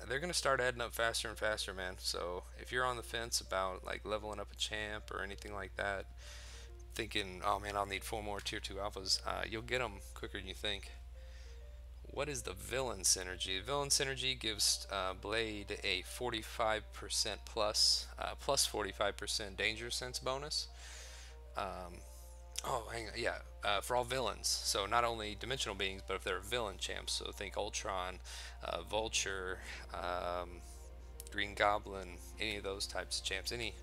They're going to start adding up faster and faster, man. So if you're on the fence about like leveling up a champ or anything like that, thinking, oh man, I'll need 4 more tier 2 alphas, you'll get them quicker than you think. What is the villain synergy? Villain synergy gives Blade a 45% plus 45% danger sense bonus. Oh, hang on, yeah, for all villains. So not only dimensional beings, but if they're villain champs. So think Ultron, Vulture, Green Goblin, any of those types of champs. Any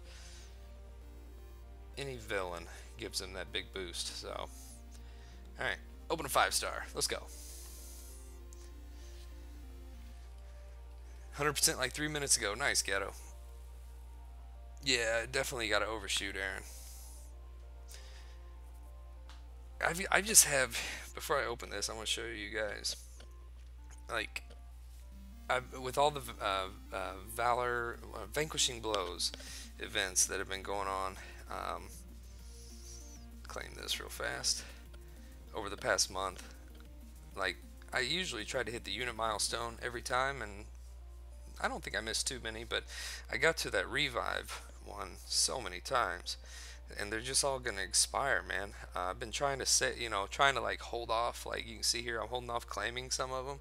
villain gives them that big boost. So, all right, open a 5-star. Let's go. 100% like 3 minutes ago. Nice, Ghetto. Yeah, definitely got to overshoot, Aaron. I just have, before I open this, I want to show you guys, like, with all the Valor Vanquishing Blows events that have been going on, claim this real fast, over the past month, like, I usually try to hit the unit milestone every time, and I don't think I missed too many, but I got to that revive one so many times, and they're just all gonna expire, man. I've been trying to set, trying to like hold off, like you can see here, I'm holding off claiming some of them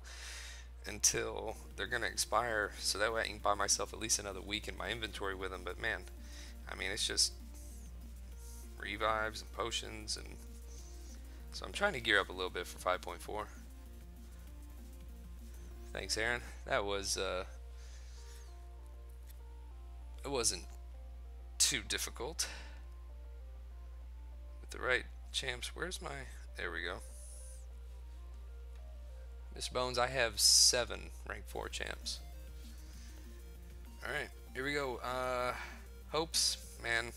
until they're gonna expire, so that way I can buy myself at least another week in my inventory with them. But man, I mean, it's just revives and potions, and so I'm trying to gear up a little bit for 5.4. Thanks, Aaron. That was it wasn't too difficult with the right champs. Where's my, there we go. Mr. Bones, I have 7 rank 4 champs. Alright, here we go. Hopes, man,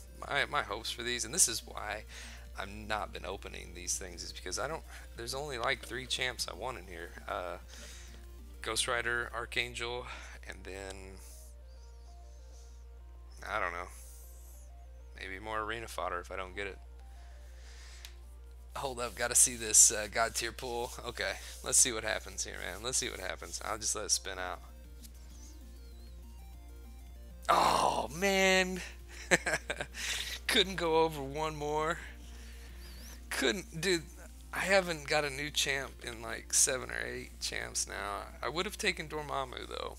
my hopes for these, and this is why I've not been opening these things, is because there's only like 3 champs I want in here. Ghost Rider, Archangel, and then I don't know, maybe more arena fodder if I don't get it. Hold up, gotta see this God tier pool. Okay, let's see what happens here, man. Let's see what happens. I'll just let it spin out. Oh man, couldn't go over one more. Couldn't, dude. I haven't got a new champ in like 7 or 8 champs now. I would have taken Dormammu though.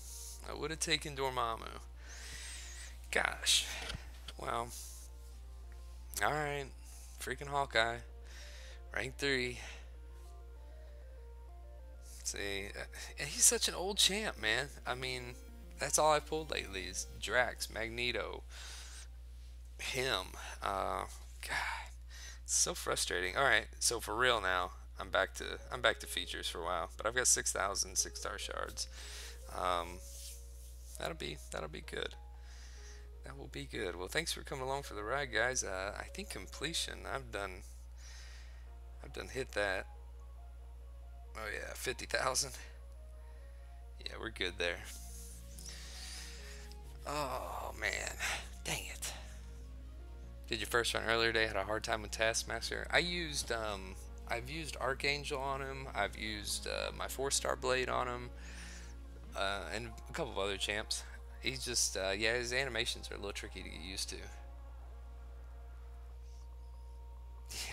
I would have taken Dormammu. Gosh. Well. Alright. Freaking Hawkeye. Rank 3. See. He's such an old champ, man. I mean, that's all I've pulled lately is Drax, Magneto, him. God. It's so frustrating. Alright, so for real now, I'm back to features for a while. But I've got 6,000 6-star shards. That'll be good. That will be good. Well, thanks for coming along for the ride, guys. I think completion, I've done hit that. Oh yeah, 50,000. Yeah, we're good there. Oh man, dang it. Did your first run earlier today, had a hard time with Taskmaster. I've used Archangel on him. I've used my 4-star Blade on him, and a couple of other champs. He's just, yeah, his animations are a little tricky to get used to.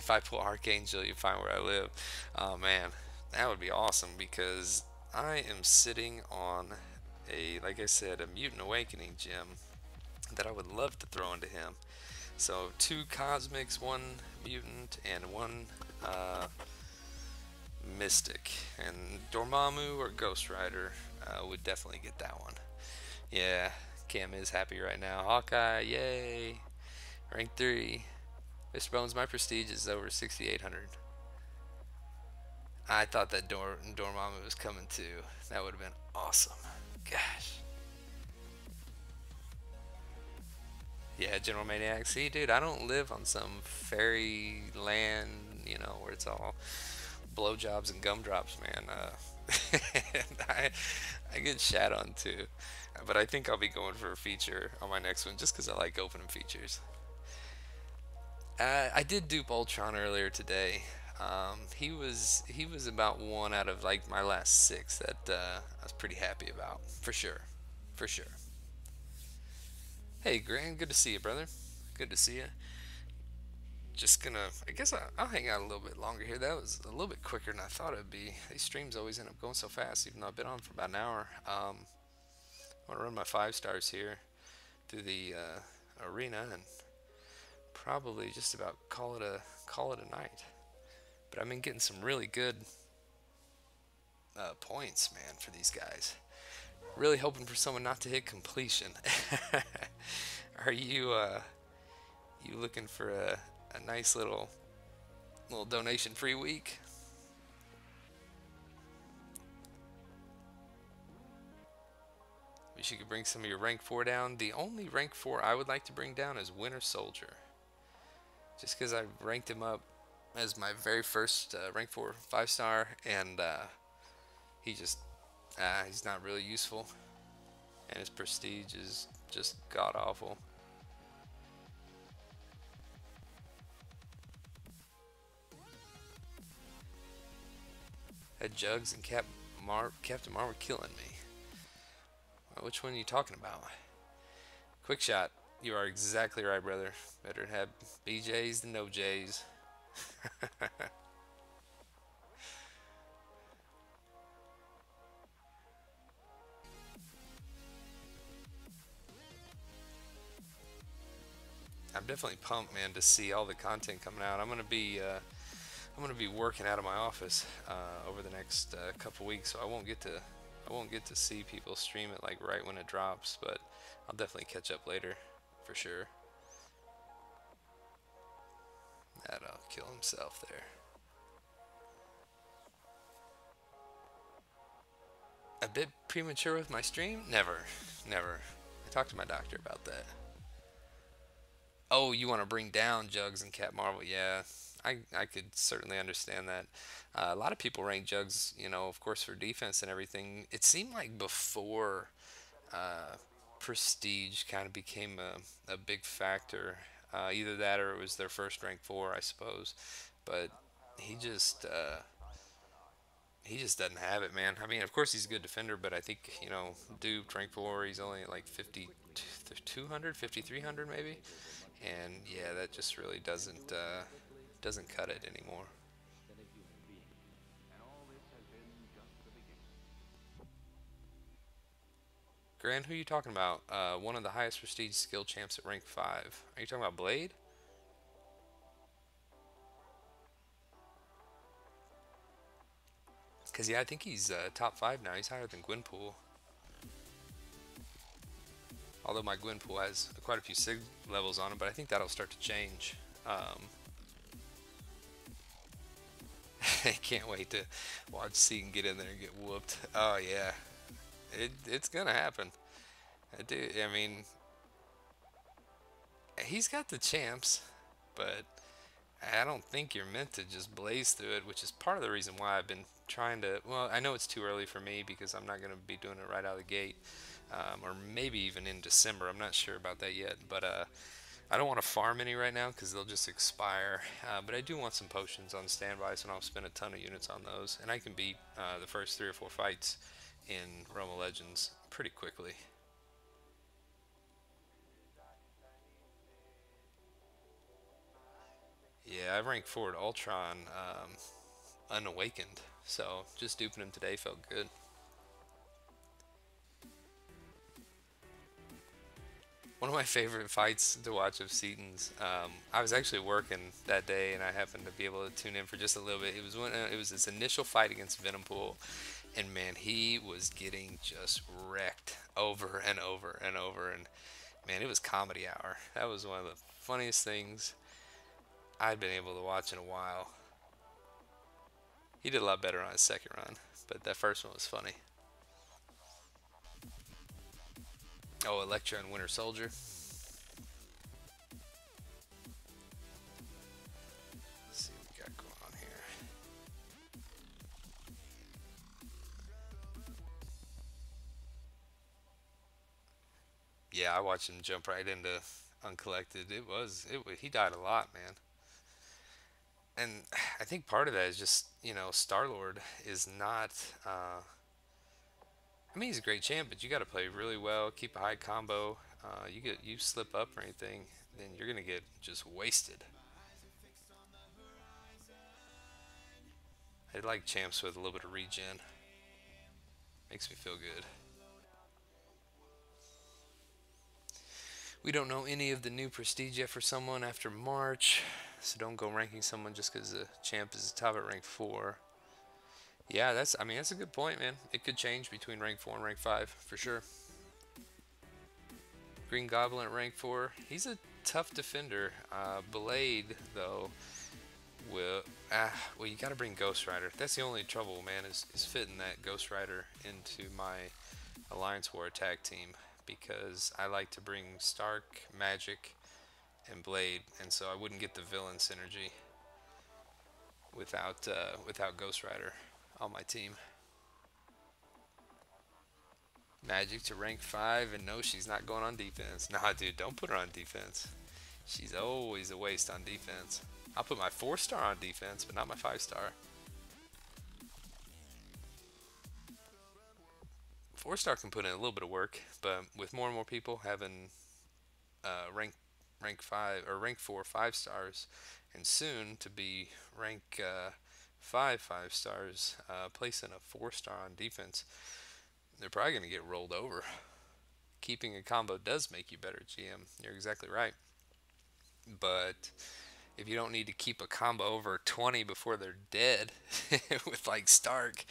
if I pull Archangel, you find where I live. Oh man, that would be awesome because I am sitting on like I said, a Mutant Awakening gem that I would love to throw into him. So two Cosmics, one Mutant, and one Mystic. And Dormammu or Ghost Rider would definitely get that one. Yeah, Cam is happy right now. Hawkeye, yay! Rank 3. Mr. Bones, my prestige is over 6,800. I thought that Dormammu was coming too. That would have been awesome. Gosh. Yeah, General Maniac. See, dude, I don't live on some fairy land, where it's all blowjobs and gumdrops, man. I get shat on too. But I think I'll be going for a feature on my next one just because I like opening features. I did dupe Ultron earlier today. He was about one out of like my last six that I was pretty happy about for sure, for sure. Hey, Grant, good to see you, brother. Good to see you. Just gonna, I guess I'll hang out a little bit longer here. That was a little bit quicker than I thought it'd be. These streams always end up going so fast, even though I've been on for about an hour. I want to run my 5 stars here through the arena and probably just about call it a night. But I've been getting some really good points, man, for these guys. Really hoping for someone not to hit completion. Are you looking for a nice little donation free week? Wish you could bring some of your rank 4 down. The only rank 4 I would like to bring down is Winter Soldier. Just because I ranked him up as my very first rank 4 5-star, and he just he's not really useful, and his prestige is just god awful. Had Jugs and Captain Marvel killing me. Which one are you talking about? Quick shot. You are exactly right, brother. Better have BJs than no J's. I'm definitely pumped, man, to see all the content coming out. I'm gonna be working out of my office over the next couple weeks, so I won't get to see people stream it like right when it drops, but I'll definitely catch up later for sure. That'll kill himself there. A bit premature with my stream? Never, never. I talked to my doctor about that. Oh, you want to bring down Jugs and Cat Marvel? Yeah, I could certainly understand that. A lot of people rank Jugs, of course, for defense and everything. It seemed like before uh, Prestige kind of became a big factor. Either that or it was their first rank 4, I suppose. But he just uh, he just doesn't have it, man. I mean, of course he's a good defender, but I think Duke rank 4, he's only like 5,200, 5,300 maybe, and yeah, that just really doesn't cut it anymore. Grant, who are you talking about? One of the highest prestige skill champs at rank 5. Are you talking about Blade? Because yeah, I think he's top 5 now. He's higher than Gwenpool. Although my Gwenpool has quite a few sig levels on him, but I think that'll start to change. I can't wait to watch Seaton get in there and get whooped. Oh yeah, it's gonna happen. I mean, he's got the champs, but I don't think you're meant to just blaze through it, which is part of the reason why I've been trying to. Well, I know it's too early for me because I'm not going to be doing it right out of the gate, or maybe even in December. I'm not sure about that yet, but I don't want to farm any right now because they'll just expire. But I do want some potions on standby, so I'll spend a ton of units on those, and I can beat the first 3 or 4 fights in Realm of Legends pretty quickly. Yeah, I ranked forward Ultron unawakened, so just duping him today felt good. One of my favorite fights to watch of Seaton's. I was actually working that day, and I happened to be able to tune in for just a little bit. It was his initial fight against Venompool, and man, he was getting just wrecked over and over and over. And man, it was comedy hour. That was one of the funniest things I'd been able to watch in a while. He did a lot better on his second run, but that first one was funny. Oh, Electra and Winter Soldier. Let's see what we got going on here. Yeah, I watched him jump right into Uncollected. He died a lot, man. And I think part of that is just, Star Lord is not. I mean, he's a great champ, but you got to play really well, keep a high combo. You slip up or anything, then you're gonna get just wasted. I like champs with a little bit of regen. Makes me feel good. We don't know any of the new prestige yet for someone after March, so don't go ranking someone just because the champ is top at rank 4. Yeah, that's a good point, man. It could change between rank 4 and rank 5 for sure. Green Goblin at rank 4. He's a tough defender. Blade though will well, you got to bring Ghost Rider. That's the only trouble, man, is fitting that Ghost Rider into my Alliance War attack team because I like to bring Stark, Magic, and Blade, and so I wouldn't get the villain synergy without Ghost Rider on my team. Magic to rank 5, and no, she's not going on defense. Nah, dude, don't put her on defense. She's always a waste on defense. I'll put my 4-star on defense, but not my 5-star. 4-star can put in a little bit of work, but with more and more people having rank 5 or rank 4 5-stars, and soon to be rank 5 5-stars, placing a 4-star on defense, they're probably going to get rolled over. Keeping a combo does make you better, GM. You're exactly right. But if you don't need to keep a combo over 20 before they're dead with like Stark,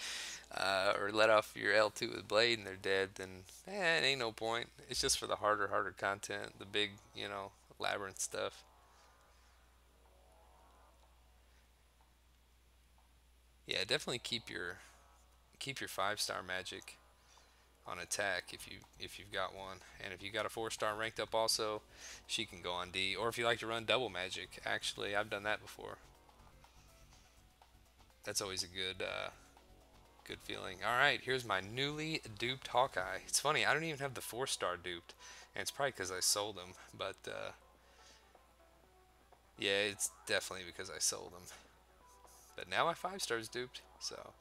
or let off your L2 with Blade and they're dead, then it ain't no point. It's just for the harder content, the big, labyrinth stuff. Yeah, definitely keep your 5-star magic on attack if you've got one, and if you got a 4-star ranked up also, she can go on D. Or if you like to run double magic, actually, I've done that before. That's always a good feeling. All right, here's my newly duped Hawkeye. It's funny, I don't even have the 4-star duped, and it's probably because I sold him. But yeah, it's definitely because I sold him. But now my 5-star's duped, so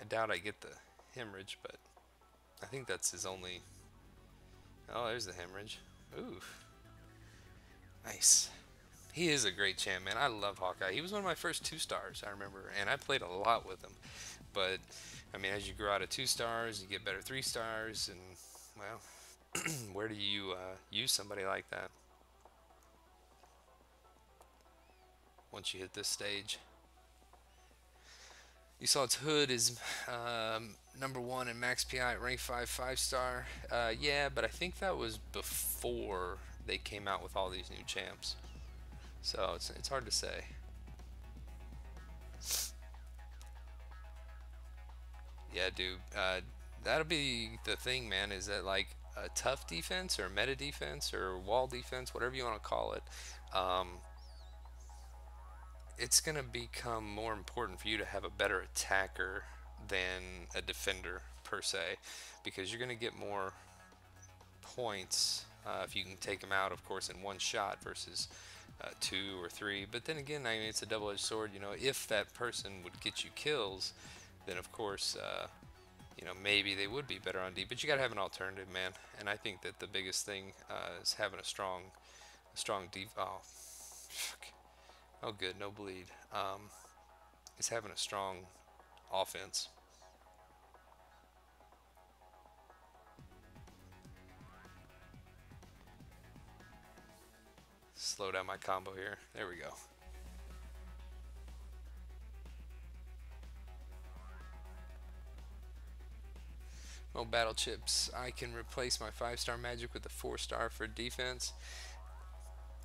I doubt I get the hemorrhage, but I think that's his only. Oh, there's the hemorrhage. Ooh, nice. He is a great champ, man. I love Hawkeye. He was one of my first 2-stars, I remember, and I played a lot with him. But I mean, as you grow out of 2-stars, you get better 3-stars, and well, where do you use somebody like that once you hit this stage? You saw its hood is number 1 in max PI at rank 5 5-star. Yeah, but I think that was before they came out with all these new champs. So it's hard to say. Yeah, dude. That'll be the thing, man. Is that like a tough defense or meta defense or wall defense, whatever you want to call it? Um, it's gonna become more important for you to have a better attacker than a defender per se, because you're gonna get more points if you can take them out, of course, in one shot versus 2 or 3. But then again, I mean, it's a double-edged sword. If that person would get you kills, then of course, maybe they would be better on D. But you gotta have an alternative, man. And I think that the biggest thing is having a strong, oh, fuck. Oh, good, no bleed. He's having a strong offense. Slow down my combo here. There we go. Well, battle chips. I can replace my 5-star magic with a 4-star for defense.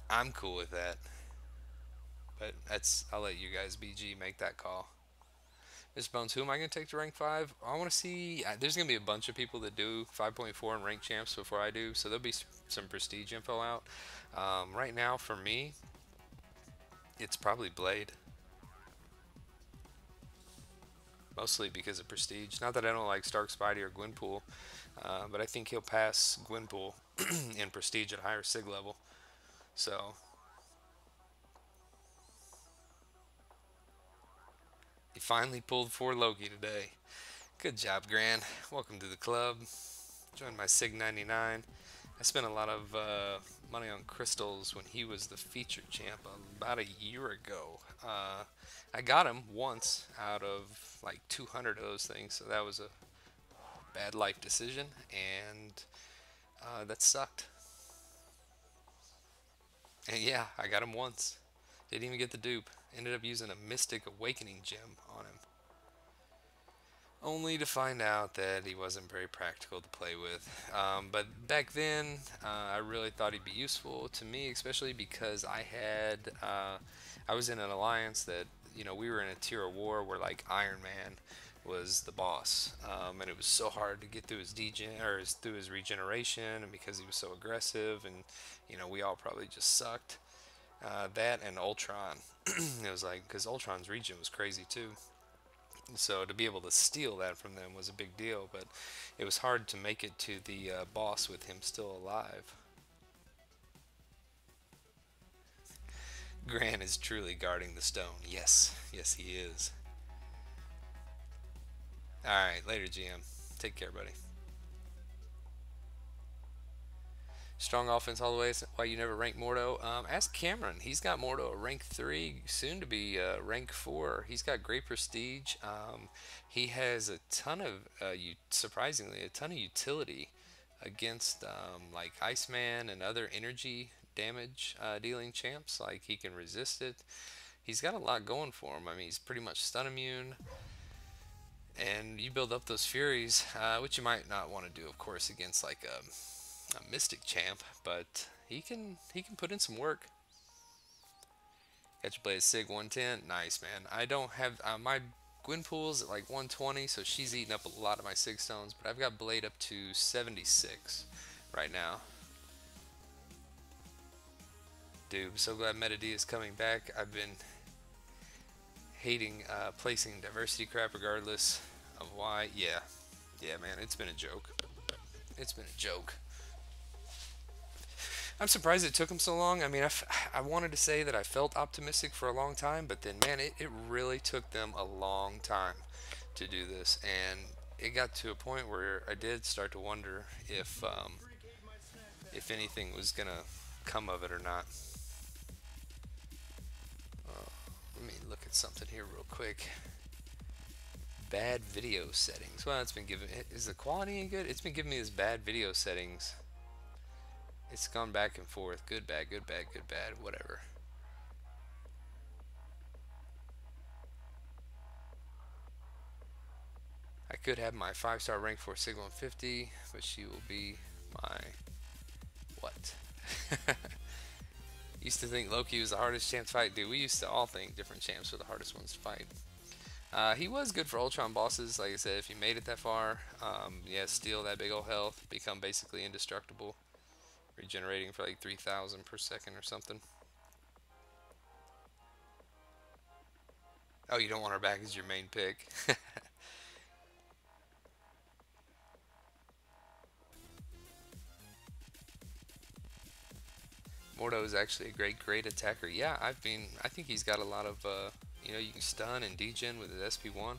I'm cool with that, but I'll let you guys BG make that call. Mr. Bones, who am I going to take to rank 5? I want to see. There's going to be a bunch of people that do 5.4 and rank champs before I do, so there'll be some prestige info out. Right now, for me, it's probably Blade. Mostly because of prestige. Not that I don't like Stark Spidey or Gwenpool, but I think he'll pass Gwenpool in prestige at a higher sig level. So, he finally pulled for Loki today. Good job, Gran. Welcome to the club. Joined my Sig 99. I spent a lot of money on crystals when he was the featured champ about a year ago. I got him once out of like 200 of those things, so that was a bad life decision, and that sucked. And yeah, I got him once. Didn't even get the dupe. Ended up using a Mystic Awakening gem on him, only to find out that he wasn't very practical to play with. But back then, I really thought he'd be useful to me, especially because I was in an alliance that, we were in a tier of war where like Iron Man was the boss, and it was so hard to get through his through his regeneration, and because he was so aggressive, and we all probably just sucked. That and Ultron, it was like because Ultron's regen was crazy too. So to be able to steal that from them was a big deal, but it was hard to make it to the boss with him still alive. Grant is truly guarding the stone. Yes, yes, he is. All right, later, GM. Take care, buddy. Strong offense all the way. Why you never rank Mordo? Ask Cameron. He's got Mordo at rank 3, soon to be rank 4. He's got great prestige. He has a ton of, surprisingly, a ton of utility against like Iceman and other energy damage dealing champs. Like he can resist it. He's got a lot going for him. I mean, he's pretty much stun immune. And you build up those furies, which you might not want to do, of course, against like a Mystic champ, but he can put in some work. Got your Blade Sig 110, nice man. I don't have my Gwenpool's at like 120, so she's eating up a lot of my Sig stones, but I've got Blade up to 76 right now. Dude, I'm so glad Meta D is coming back. I've been hating placing diversity crap regardless of why. Yeah, man, it's been a joke. It's been a joke. I'm surprised it took them so long. I mean, I wanted to say that I felt optimistic for a long time, but then, man, it really took them a long time to do this. And it got to a point where I did start to wonder if anything was going to come of it or not. Let me look at something here real quick. Bad video settings. Well, it's been giving. Is the quality any good? It's been giving me this bad video settings. It's gone back and forth. Good, bad, good, bad, good, bad, whatever. I could have my 5-star rank for Sig 150, but she will be my what? Used to think Loki was the hardest champ to fight. Dude, we used to all think different champs were the hardest ones to fight. He was good for Ultron bosses. Like I said, if you made it that far, yeah, steal that big old health, become basically indestructible. Regenerating for like 3,000 per second or something. Oh, you don't want her back as your main pick. Mordo is actually a great attacker. Yeah, I think he's got a lot of, you can stun and degen with his SP1.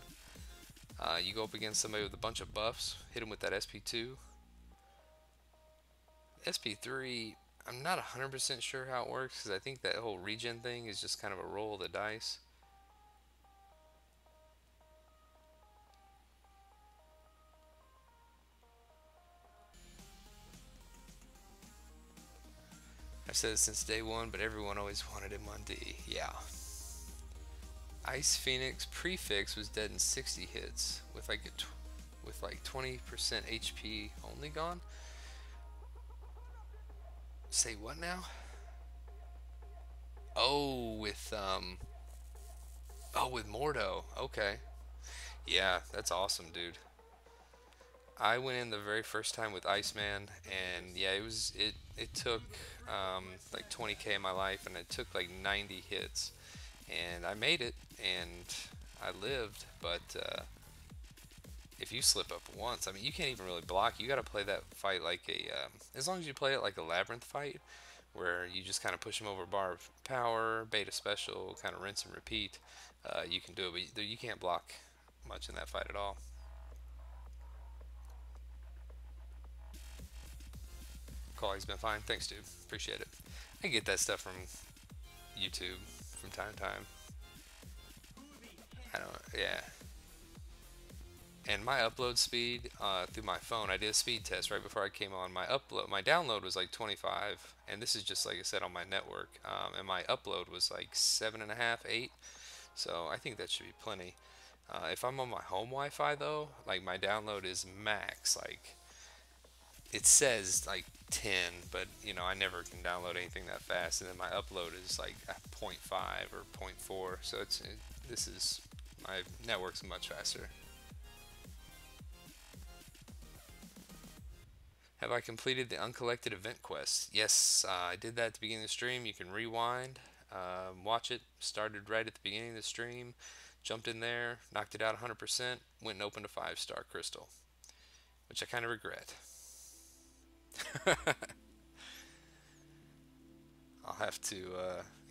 You go up against somebody with a bunch of buffs, hit him with that SP2. SP3, I'm not 100% sure how it works because I think that whole regen thing is just kind of a roll of the dice. I've said it since day one, but everyone always wanted him on D. Yeah. Ice Phoenix prefix was dead in 60 hits with with like 20% HP only gone. Say what now? Oh, with Mordo. Okay. Yeah, that's awesome, dude. I went in the very first time with Iceman, and yeah, it took like 20k in my life, and it took like 90 hits, and I made it, and I lived. But if you slip up once, I mean, you can't even really block. You got to play that fight like as long as you play it like a labyrinth fight, where you just kind of push them over bar of power, beta special, kind of rinse and repeat. You can do it, but you can't block much in that fight at all. Quality's been fine. Thanks, dude. Appreciate it. I get that stuff from YouTube from time to time. I don't. Yeah. And my upload speed through my phone, I did a speed test right before I came on. My download was like 25, and this is just like I said on my network. And my upload was like 7.5, 8. So I think that should be plenty. If I'm on my home Wi-Fi though, like my download is max. Like it says like 10, but you know I never can download anything that fast. And then my upload is like at point 0.5 or point 0.4. So this is my network's much faster. Have I completed the Uncollected event quest? Yes, I did that at the beginning of the stream. You can rewind, watch it. Started right at the beginning of the stream, jumped in there, knocked it out 100%, went and opened a 5-star crystal, which I kind of regret. I'll have to,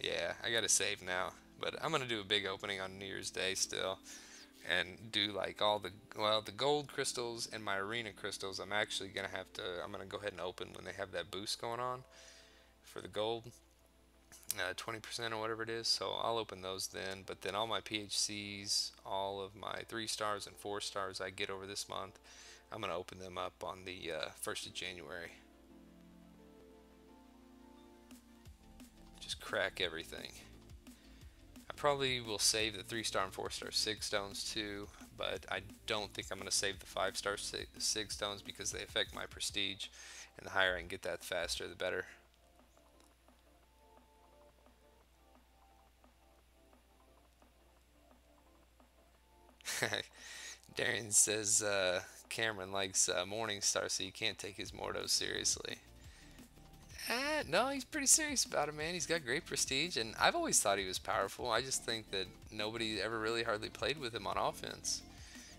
yeah, I gotta save now. But I'm gonna do a big opening on New Year's Day still, and do like the gold crystals and my arena crystals. I'm gonna go ahead and open when they have that boost going on for the gold, 20% or whatever it is. So I'll open those then. But then all my PHCs, all of my 3 stars and 4 stars I get over this month, I'm gonna open them up on the 1st of January. Just crack everything. I probably will save the 3-star and 4-star sig stones too, but I don't think I'm going to save the 5-star sig stones because they affect my prestige, and the higher I can get that, the faster the better. Darian says Cameron likes Morningstar, so you can't take his Mordo seriously. No, he's pretty serious about it, man. He's got great prestige, and I've always thought he was powerful. I just think that nobody ever really hardly played with him on offense.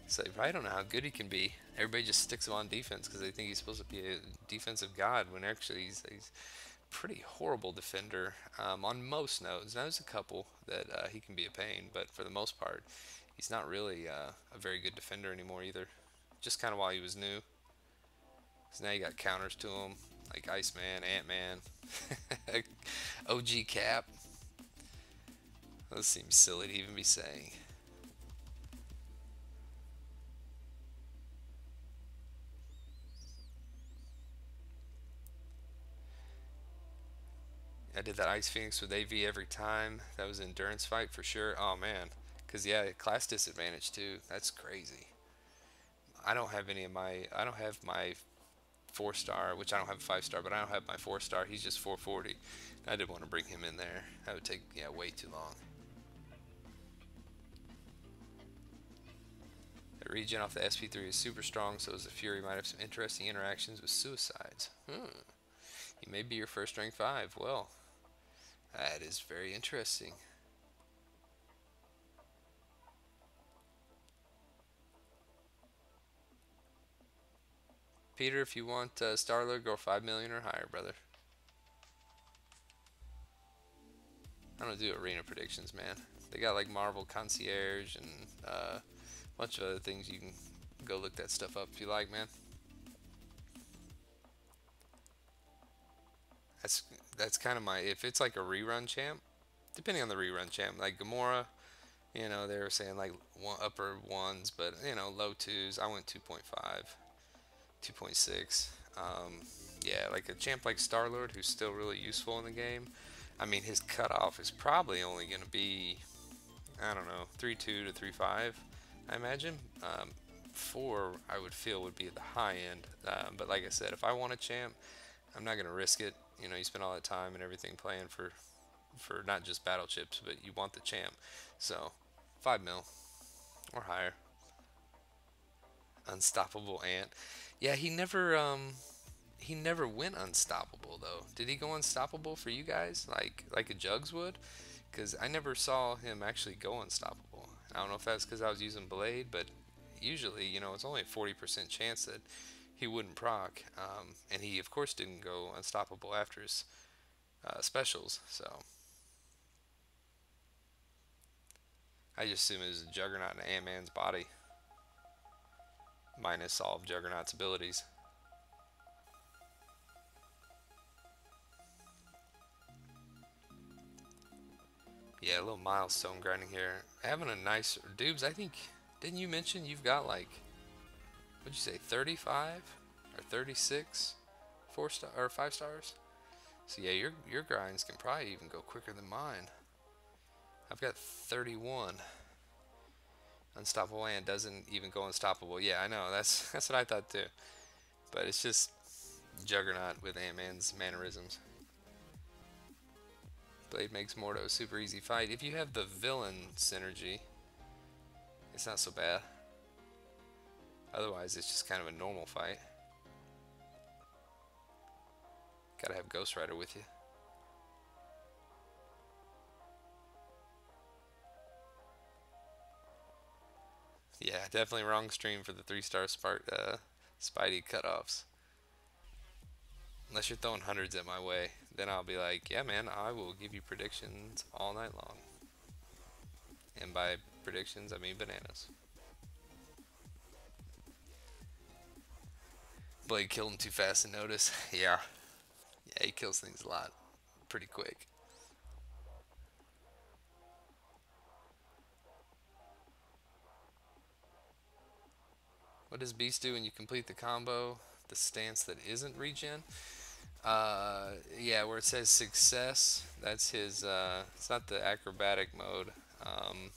So you probably don't know how good he can be. Everybody just sticks him on defense because they think he's supposed to be a defensive god, when actually he's pretty horrible defender on most nodes. Now there's a couple that he can be a pain, but for the most part, he's not really a very good defender anymore either. Just kind of while he was new. Because now you got counters to him, like Iceman, Ant-Man, OG Cap. That seems silly to even be saying. I did that Ice Phoenix with AV every time. That was an endurance fight for sure. Oh man, because yeah, class disadvantage too. That's crazy. I don't have any of my. I don't have my 4-star, which I don't have a 5-star, but I don't have my 4-star. He's just 440. I did want to bring him in there. That would take way too long. The regen off the SP3 is super strong, so as the Fury might have some interesting interactions with suicides. He may be your first rank 5. Well, that is very interesting. Peter, if you want Starlord, go 5 million or higher, brother. I don't do arena predictions, man. They got like Marvel Concierge and a bunch of other things. You can go look that stuff up if you like, man. That's that's kind of my, if it's like a rerun champ, depending on the rerun champ, like Gamora, they were saying like upper ones, but low twos. I went 2.5, 2.6. Yeah, like a champ like Star Lord, who's still really useful in the game. I mean, his cutoff is probably only going to be, I don't know, 3.2 to 3.5, I imagine. 4, I would feel would be the high end. But like I said, if I want a champ, I'm not going to risk it. You spend all that time and everything playing for not just battle chips, but you want the champ. So 5 mil or higher. Unstoppable Ant. Yeah, he never went unstoppable though. Did he go unstoppable for you guys like a Jugs would? Because I never saw him actually go unstoppable. I don't know if that's because I was using Blade, but usually it's only a 40% chance that he wouldn't proc, and he of course didn't go unstoppable after his specials. So I just assume it was a Juggernaut in Ant-Man's body minus all of Juggernaut's abilities. Yeah, a little milestone grinding here. Having a nice Dubes. I think, didn't you mention you've got like, what'd you say, 35 or 36 4 star or 5 stars? So yeah, your grinds can probably even go quicker than mine. I've got 31. Unstoppable and doesn't even go unstoppable. Yeah, I know. That's what I thought too. But it's just Juggernaut with Ant-Man's mannerisms. Blade makes Mordo a super easy fight. If you have the villain synergy, it's not so bad. Otherwise, it's just kind of a normal fight. Gotta have Ghost Rider with you. Yeah, definitely wrong stream for the 3-star Spidey cutoffs. Unless you're throwing hundreds at my way, then I'll be like, yeah, man, I will give you predictions all night long. And by predictions, I mean bananas. Blade killed him too fast to notice. Yeah. Yeah, he kills things a lot. Pretty quick. What does Beast do when you complete the combo? The stance that isn't regen? Yeah, where it says success, that's his, it's not the acrobatic mode. Um,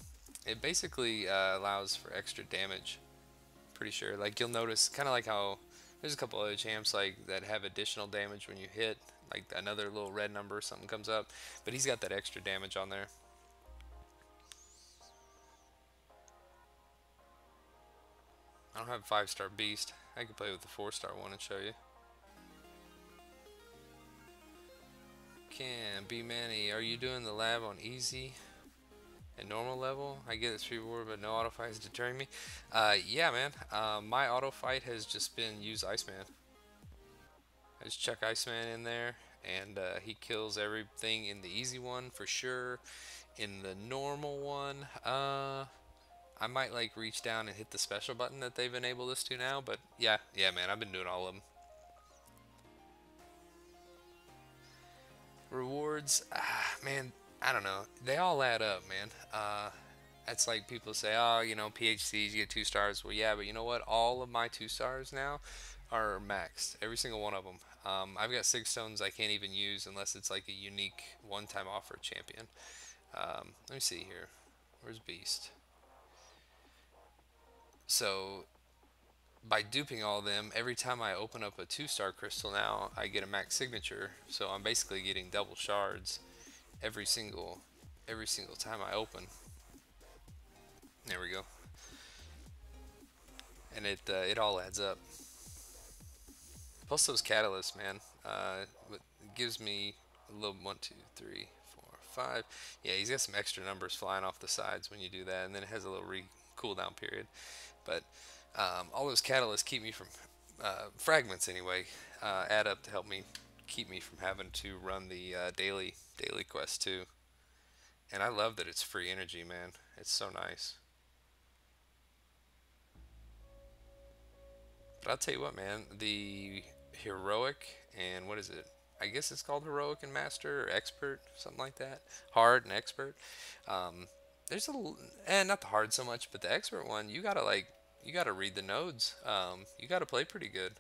it basically allows for extra damage. Pretty sure. Like you'll notice, kind of like how there's a couple other champs like that have additional damage when you hit, like another little red number, something comes up, but he's got that extra damage on there. I don't have a 5-star beast. I could play with the 4-star one and show you. Can be Manny. Are you doing the lab on easy and normal level? I get this reward, but no auto fight is deterring me. Yeah, man. My auto fight has just been use Iceman. I just chuck Iceman in there, and he kills everything in the easy one for sure. In the normal one, I might like reach down and hit the special button that they've enabled us to now. But yeah, yeah, man, I've been doing all of them. Rewards, man, I don't know. They all add up, man. That's like people say, oh, PhCs, you get 2 stars. Well, yeah, but you know what? All of my 2 stars now are maxed. Every single one of them. I've got 6 stones I can't even use unless it's like a unique one-time offer champion. Let me see here. Where's Beast? So by duping all of them, every time I open up a 2-star crystal now, I get a max signature. So I'm basically getting double shards every single time I open. There we go. And it all adds up. Plus those catalysts, man, it gives me a little 1, 2, 3, 4, 5. Yeah, he's got some extra numbers flying off the sides when you do that, and then it has a little cooldown period. But all those catalysts keep me from fragments anyway. Add up to help me keep me from having to run the daily quest too. And I love that it's free energy, man. It's so nice. But I'll tell you what, man, the heroic and what is it? I guess it's called heroic and master or expert, something like that. Hard and expert. Um, there's and not the hard so much, but the expert one, you gotta read the nodes. You gotta play pretty good.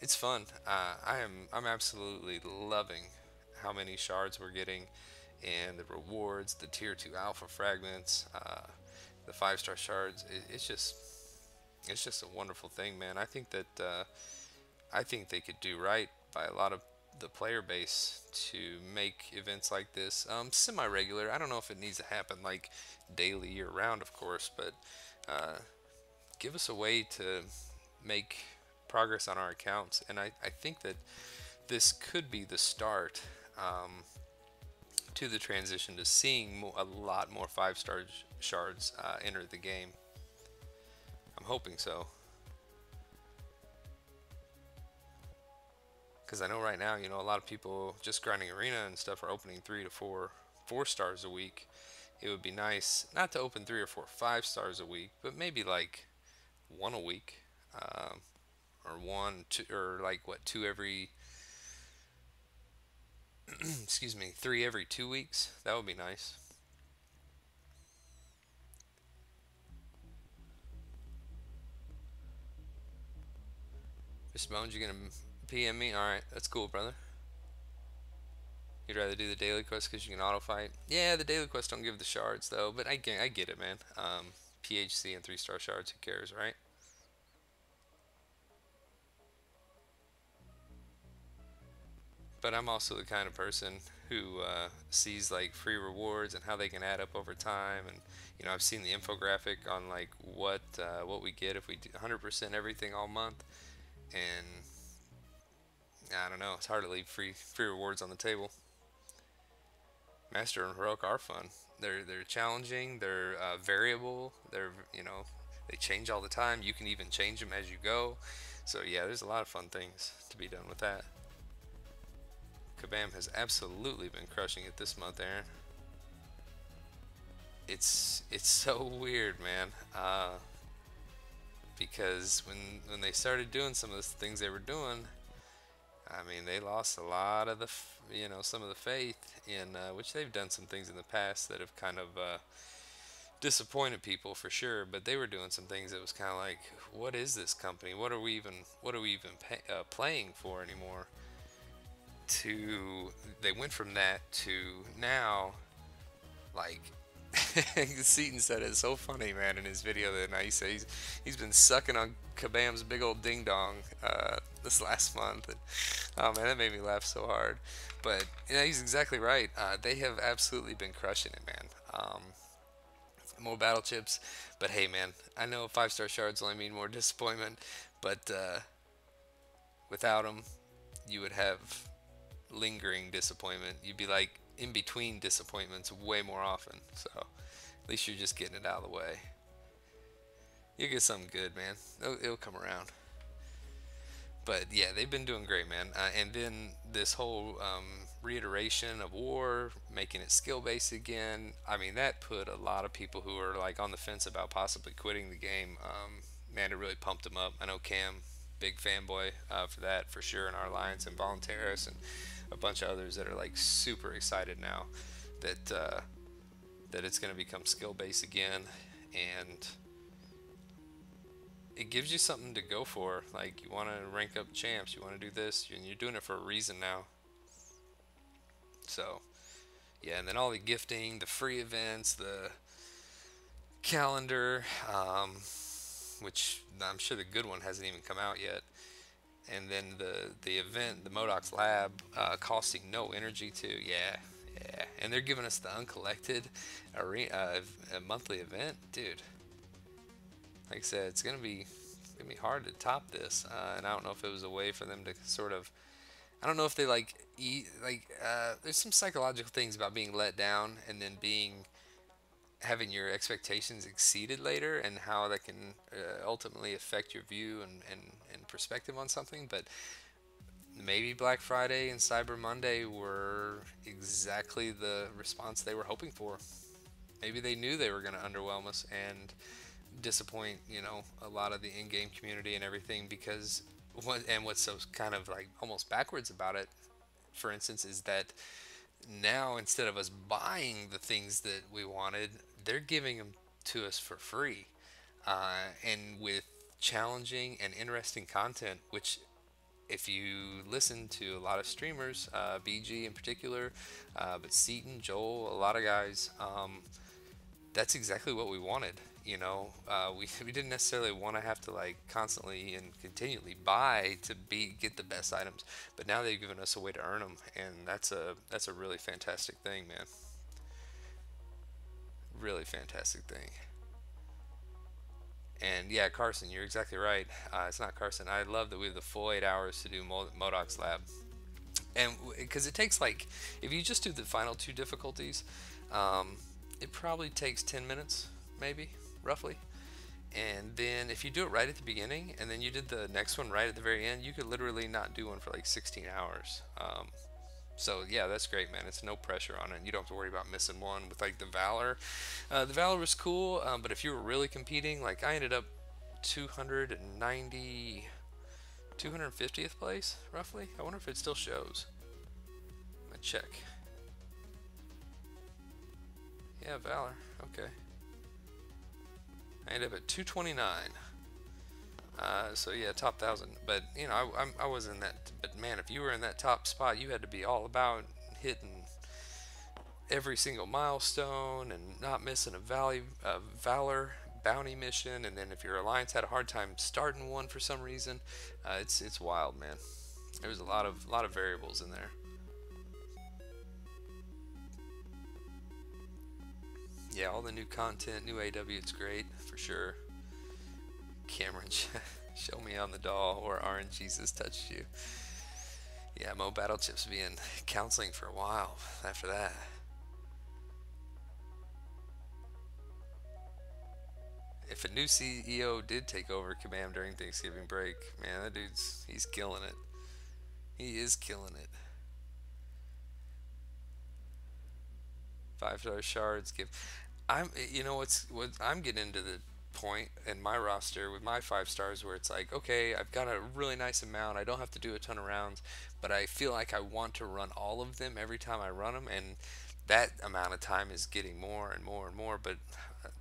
It's fun. I'm absolutely loving how many shards we're getting, and the rewards, the tier 2 alpha fragments, the 5-star shards. It's just a wonderful thing, man. I think they could do right by a lot of the player base to make events like this semi-regular. I don't know if it needs to happen like daily year round, of course, but give us a way to make progress on our accounts. And I think that this could be the start to the transition to seeing a lot more 5-star shards enter the game. I'm hoping so. Because I know right now, a lot of people just grinding arena and stuff are opening 3 to 4 stars a week. It would be nice not to open 3 or 4 5 stars a week, but maybe like one a week, or one, two, or like what, two every, excuse me, 3 every 2 weeks. That would be nice. Mr. Bones, you gonna PM me? All right, that's cool, brother. You'd rather do the daily quest because you can auto fight. Yeah, the daily quest don't give the shards though, but I get it, man. PHC and 3-star shards, who cares, right? But I'm also the kind of person who sees like free rewards and how they can add up over time, and I've seen the infographic on like what we get if we do 100% everything all month, and I don't know, it's hard to leave free rewards on the table. Master and heroic are fun. They're challenging. They're variable. They change all the time. You can even change them as you go. So yeah, there's a lot of fun things to be done with that. Kabam has absolutely been crushing it this month, Aaron. It's so weird, man. Because when they started doing some of the things they were doing, I mean, they lost a lot of some of the faith in which they've done some things in the past that have kind of disappointed people for sure. But they were doing some things that was kind of like, what is this company? What are we even playing for anymore? To They went from that to now, like. Seaton said it's so funny, man, in his video that night. He said he's been sucking on Kabam's big old ding dong this last month. And, oh man, that made me laugh so hard. But he's exactly right. They have absolutely been crushing it, man. More battle chips, but hey, man, I know 5-star shards only mean more disappointment, but without them, you would have lingering disappointment. You'd be like in between disappointments way more often. So at least you're just getting it out of the way. You'll get something good, man. It'll come around. But yeah, they've been doing great, man. And then this whole reiteration of war, making it skill based again. I mean, that put a lot of people who are like on the fence about possibly quitting the game. Man, it really pumped them up. I know Cam, big fanboy for that for sure in our alliance, and Voluntaris and a bunch of others that are like super excited now that that it's going to become skill based again, and it gives you something to go for. Like, you want to rank up champs, you want to do this, and you're doing it for a reason now. So yeah, and then all the gifting, the free events, the calendar, which I'm sure the good one hasn't even come out yet. And then the event, the Modoc's Lab, costing no energy too. Yeah, yeah. And they're giving us the Uncollected a monthly event, dude. Like I said, it's gonna be hard to top this. And I don't know if it was a way for them to sort of, I don't know if they there's some psychological things about being let down and then having your expectations exceeded later, and how that can ultimately affect your view and perspective on something. But maybe Black Friday and Cyber Monday were exactly the response they were hoping for. Maybe they knew they were going to underwhelm us and disappoint, a lot of the in-game community and everything, because what's so kind of like almost backwards about it, for instance, is that now instead of us buying the things that we wanted, they're giving them to us for free, and with challenging and interesting content, which if you listen to a lot of streamers, BG in particular, but Seaton, Joel, a lot of guys, that's exactly what we wanted. We didn't necessarily want to have to like constantly and continually buy to get the best items, but now they've given us a way to earn them, and that's a really fantastic thing, man. Really fantastic thing. And yeah, Carson, you're exactly right. It's not Carson. I love that we have the full 8 hours to do Modoc's lab, and because it takes like, if you just do the final two difficulties, um, it probably takes 10 minutes, maybe roughly. And then if you do it right at the beginning, and then you did the next one right at the very end, you could literally not do one for like 16 hours. So yeah, that's great, man. It's no pressure on it. You don't have to worry about missing one. With like the Valor, the Valor was cool, but if you were really competing, like I ended up 290, 250th place, roughly. I wonder if it still shows. I'm gonna check. Yeah, Valor. Okay. I ended up at 229. So yeah, top 1,000. But I was in that. But man, if you were in that top spot, you had to be all about hitting every single milestone and not missing a Valor bounty mission. And then if your alliance had a hard time starting one for some reason, it's wild, man. There's a lot of variables in there. Yeah, all the new content, new AW, it's great for sure. Cameron, show me on the doll, or RNGesus touched you. Yeah, Mo Battle Chips will be in counseling for a while after that. If a new CEO did take over Kabam during Thanksgiving break, man, that he's killing it. He is killing it. 5-star shards give. What I'm getting into the point in my roster with my 5 stars where it's like, okay, I've got a really nice amount. I don't have to do a ton of rounds, but I feel like I want to run all of them every time I run them, and that amount of time is getting more and more and more. But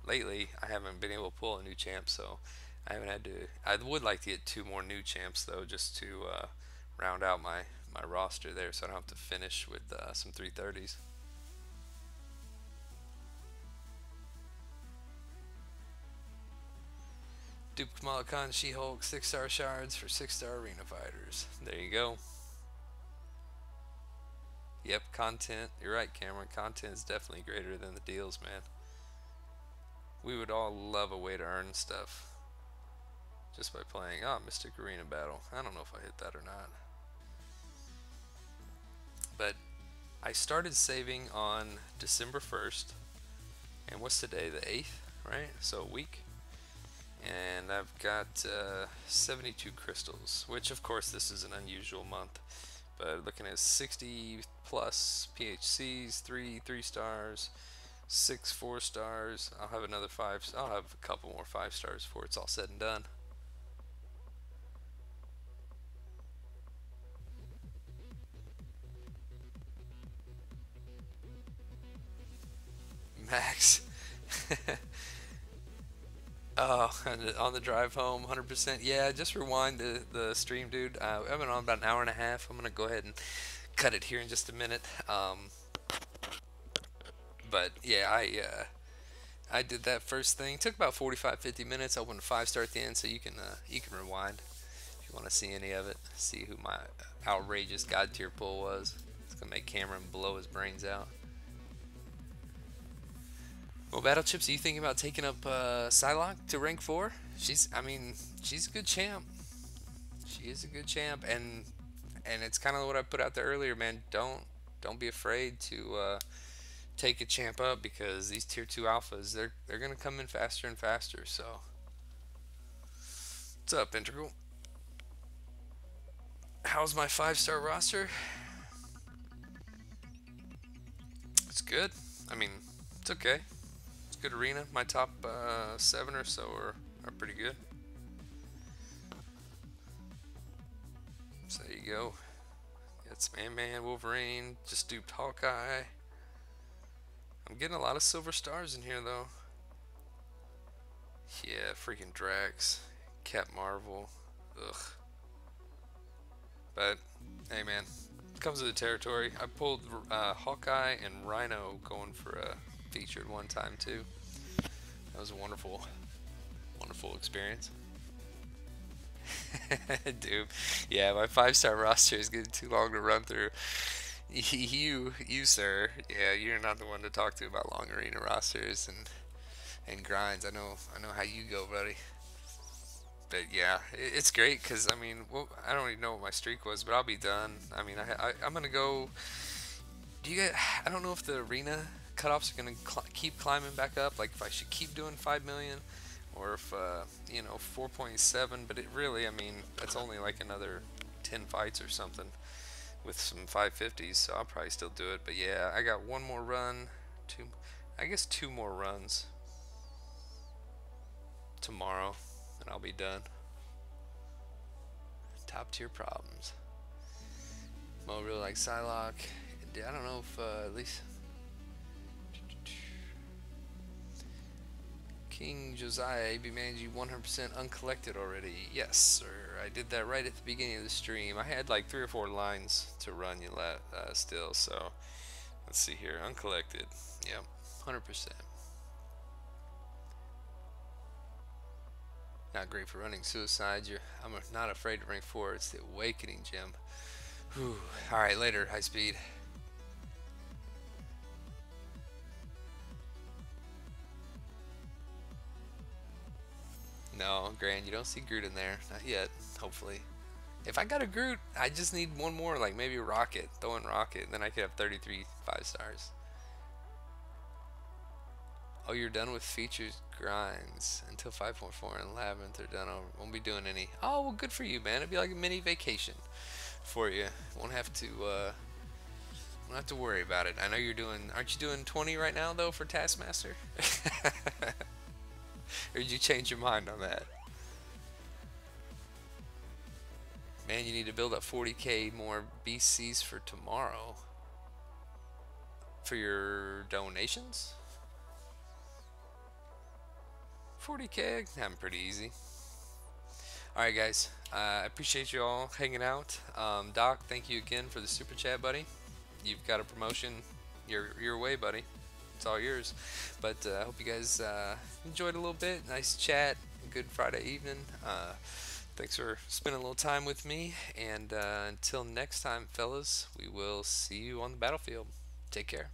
lately, I haven't been able to pull a new champ, so I haven't had to. I would like to get 2 more new champs though, just to round out my roster there, so I don't have to finish with some 330s. Dupe Kamala Khan, She-Hulk, 6-star shards for 6-star arena fighters. There you go. Yep, content. You're right, Cameron. Content is definitely greater than the deals, man. We would all love a way to earn stuff just by playing. Oh, Mystic Arena Battle. I don't know if I hit that or not. But I started saving on December 1st. And what's today? The 8th, right? So a week. And I've got 72 crystals, which of course this is an unusual month, but looking at 60 plus PHCs, 3 stars, 6 4-stars. I'll have another 5. I'll have a couple more 5-stars before it's all said and done. Max. Oh, on the drive home, 100%. Yeah, just rewind the stream, dude. I've been on about an hour and a half. I'm going to go ahead and cut it here in just a minute. But yeah, I did that first thing. Took about 45-50 minutes. I opened a 5-star at the end, so you can rewind if you want to see any of it. See who my outrageous god tier pull was. It's going to make Cameron blow his brains out. Well, Battle Chips, are you thinking about taking up Psylocke to rank 4? She's a good champ. She is a good champ, and it's kind of what I put out there earlier, man. Don't be afraid to take a champ up, because these tier 2 alphas, they're gonna come in faster and faster. So, what's up, Integral? How's my 5-star roster? It's good. I mean, it's okay. Good arena. My top 7 or so are pretty good. So there you go. Got Got some Ant-Man, Wolverine, just duped Hawkeye. I'm getting a lot of silver stars in here though. Yeah, freaking Drax, Cap Marvel. Ugh. But hey, man, it comes with the territory. I pulled Hawkeye and Rhino going for a featured one time too. That was a wonderful, wonderful experience. Dude, yeah, my 5-star roster is getting too long to run through. You, sir, yeah, you're not the one to talk to about long arena rosters and grinds. I know how you go, buddy. But yeah, it's great because I mean, well, I don't even know what my streak was, but I'll be done. I mean, I'm gonna go. Do you get? I don't know if the arena cutoffs are gonna keep climbing back up. Like if I should keep doing 5 million, or if 4.7. But it really, I mean, that's only like another 10 fights or something with some 550s. So I'll probably still do it. But yeah, I got one more run. I guess two more runs tomorrow, and I'll be done. Top tier problems. Mo really like Psylocke. I don't know if at least King Josiah AB Manji 100% uncollected already. Yes, sir. I did that right at the beginning of the stream. I had like 3 or 4 lines to run you still. So let's see here. Uncollected. Yep, 100%. Not great for running suicides. I'm not afraid to rank 4. It's the awakening gem. Whew. Alright, later, high speed. No, Grand, you don't see Groot in there. Not yet, hopefully. If I got a Groot, I just need one more, like maybe a Rocket. Throw in Rocket, and then I could have 33 5-stars. Oh, you're done with features grinds until 5.4 and Labyrinth are done. I won't be doing any. Oh, well, good for you, man. It'd be like a mini vacation for you. Won't have to worry about it. I know you're doing. Aren't you doing 20 right now though for Taskmaster? Or did you change your mind on that? Man, you need to build up 40k more BCs for tomorrow. For your donations? 40k, I'm pretty easy. Alright guys, I appreciate you all hanging out. Doc, thank you again for the super chat, buddy. You've got a promotion your way, buddy. It's all yours. But I hope you guys enjoyed a little bit. Nice chat. Good Friday evening. Thanks for spending a little time with me. And until next time, fellas, we will see you on the battlefield. Take care.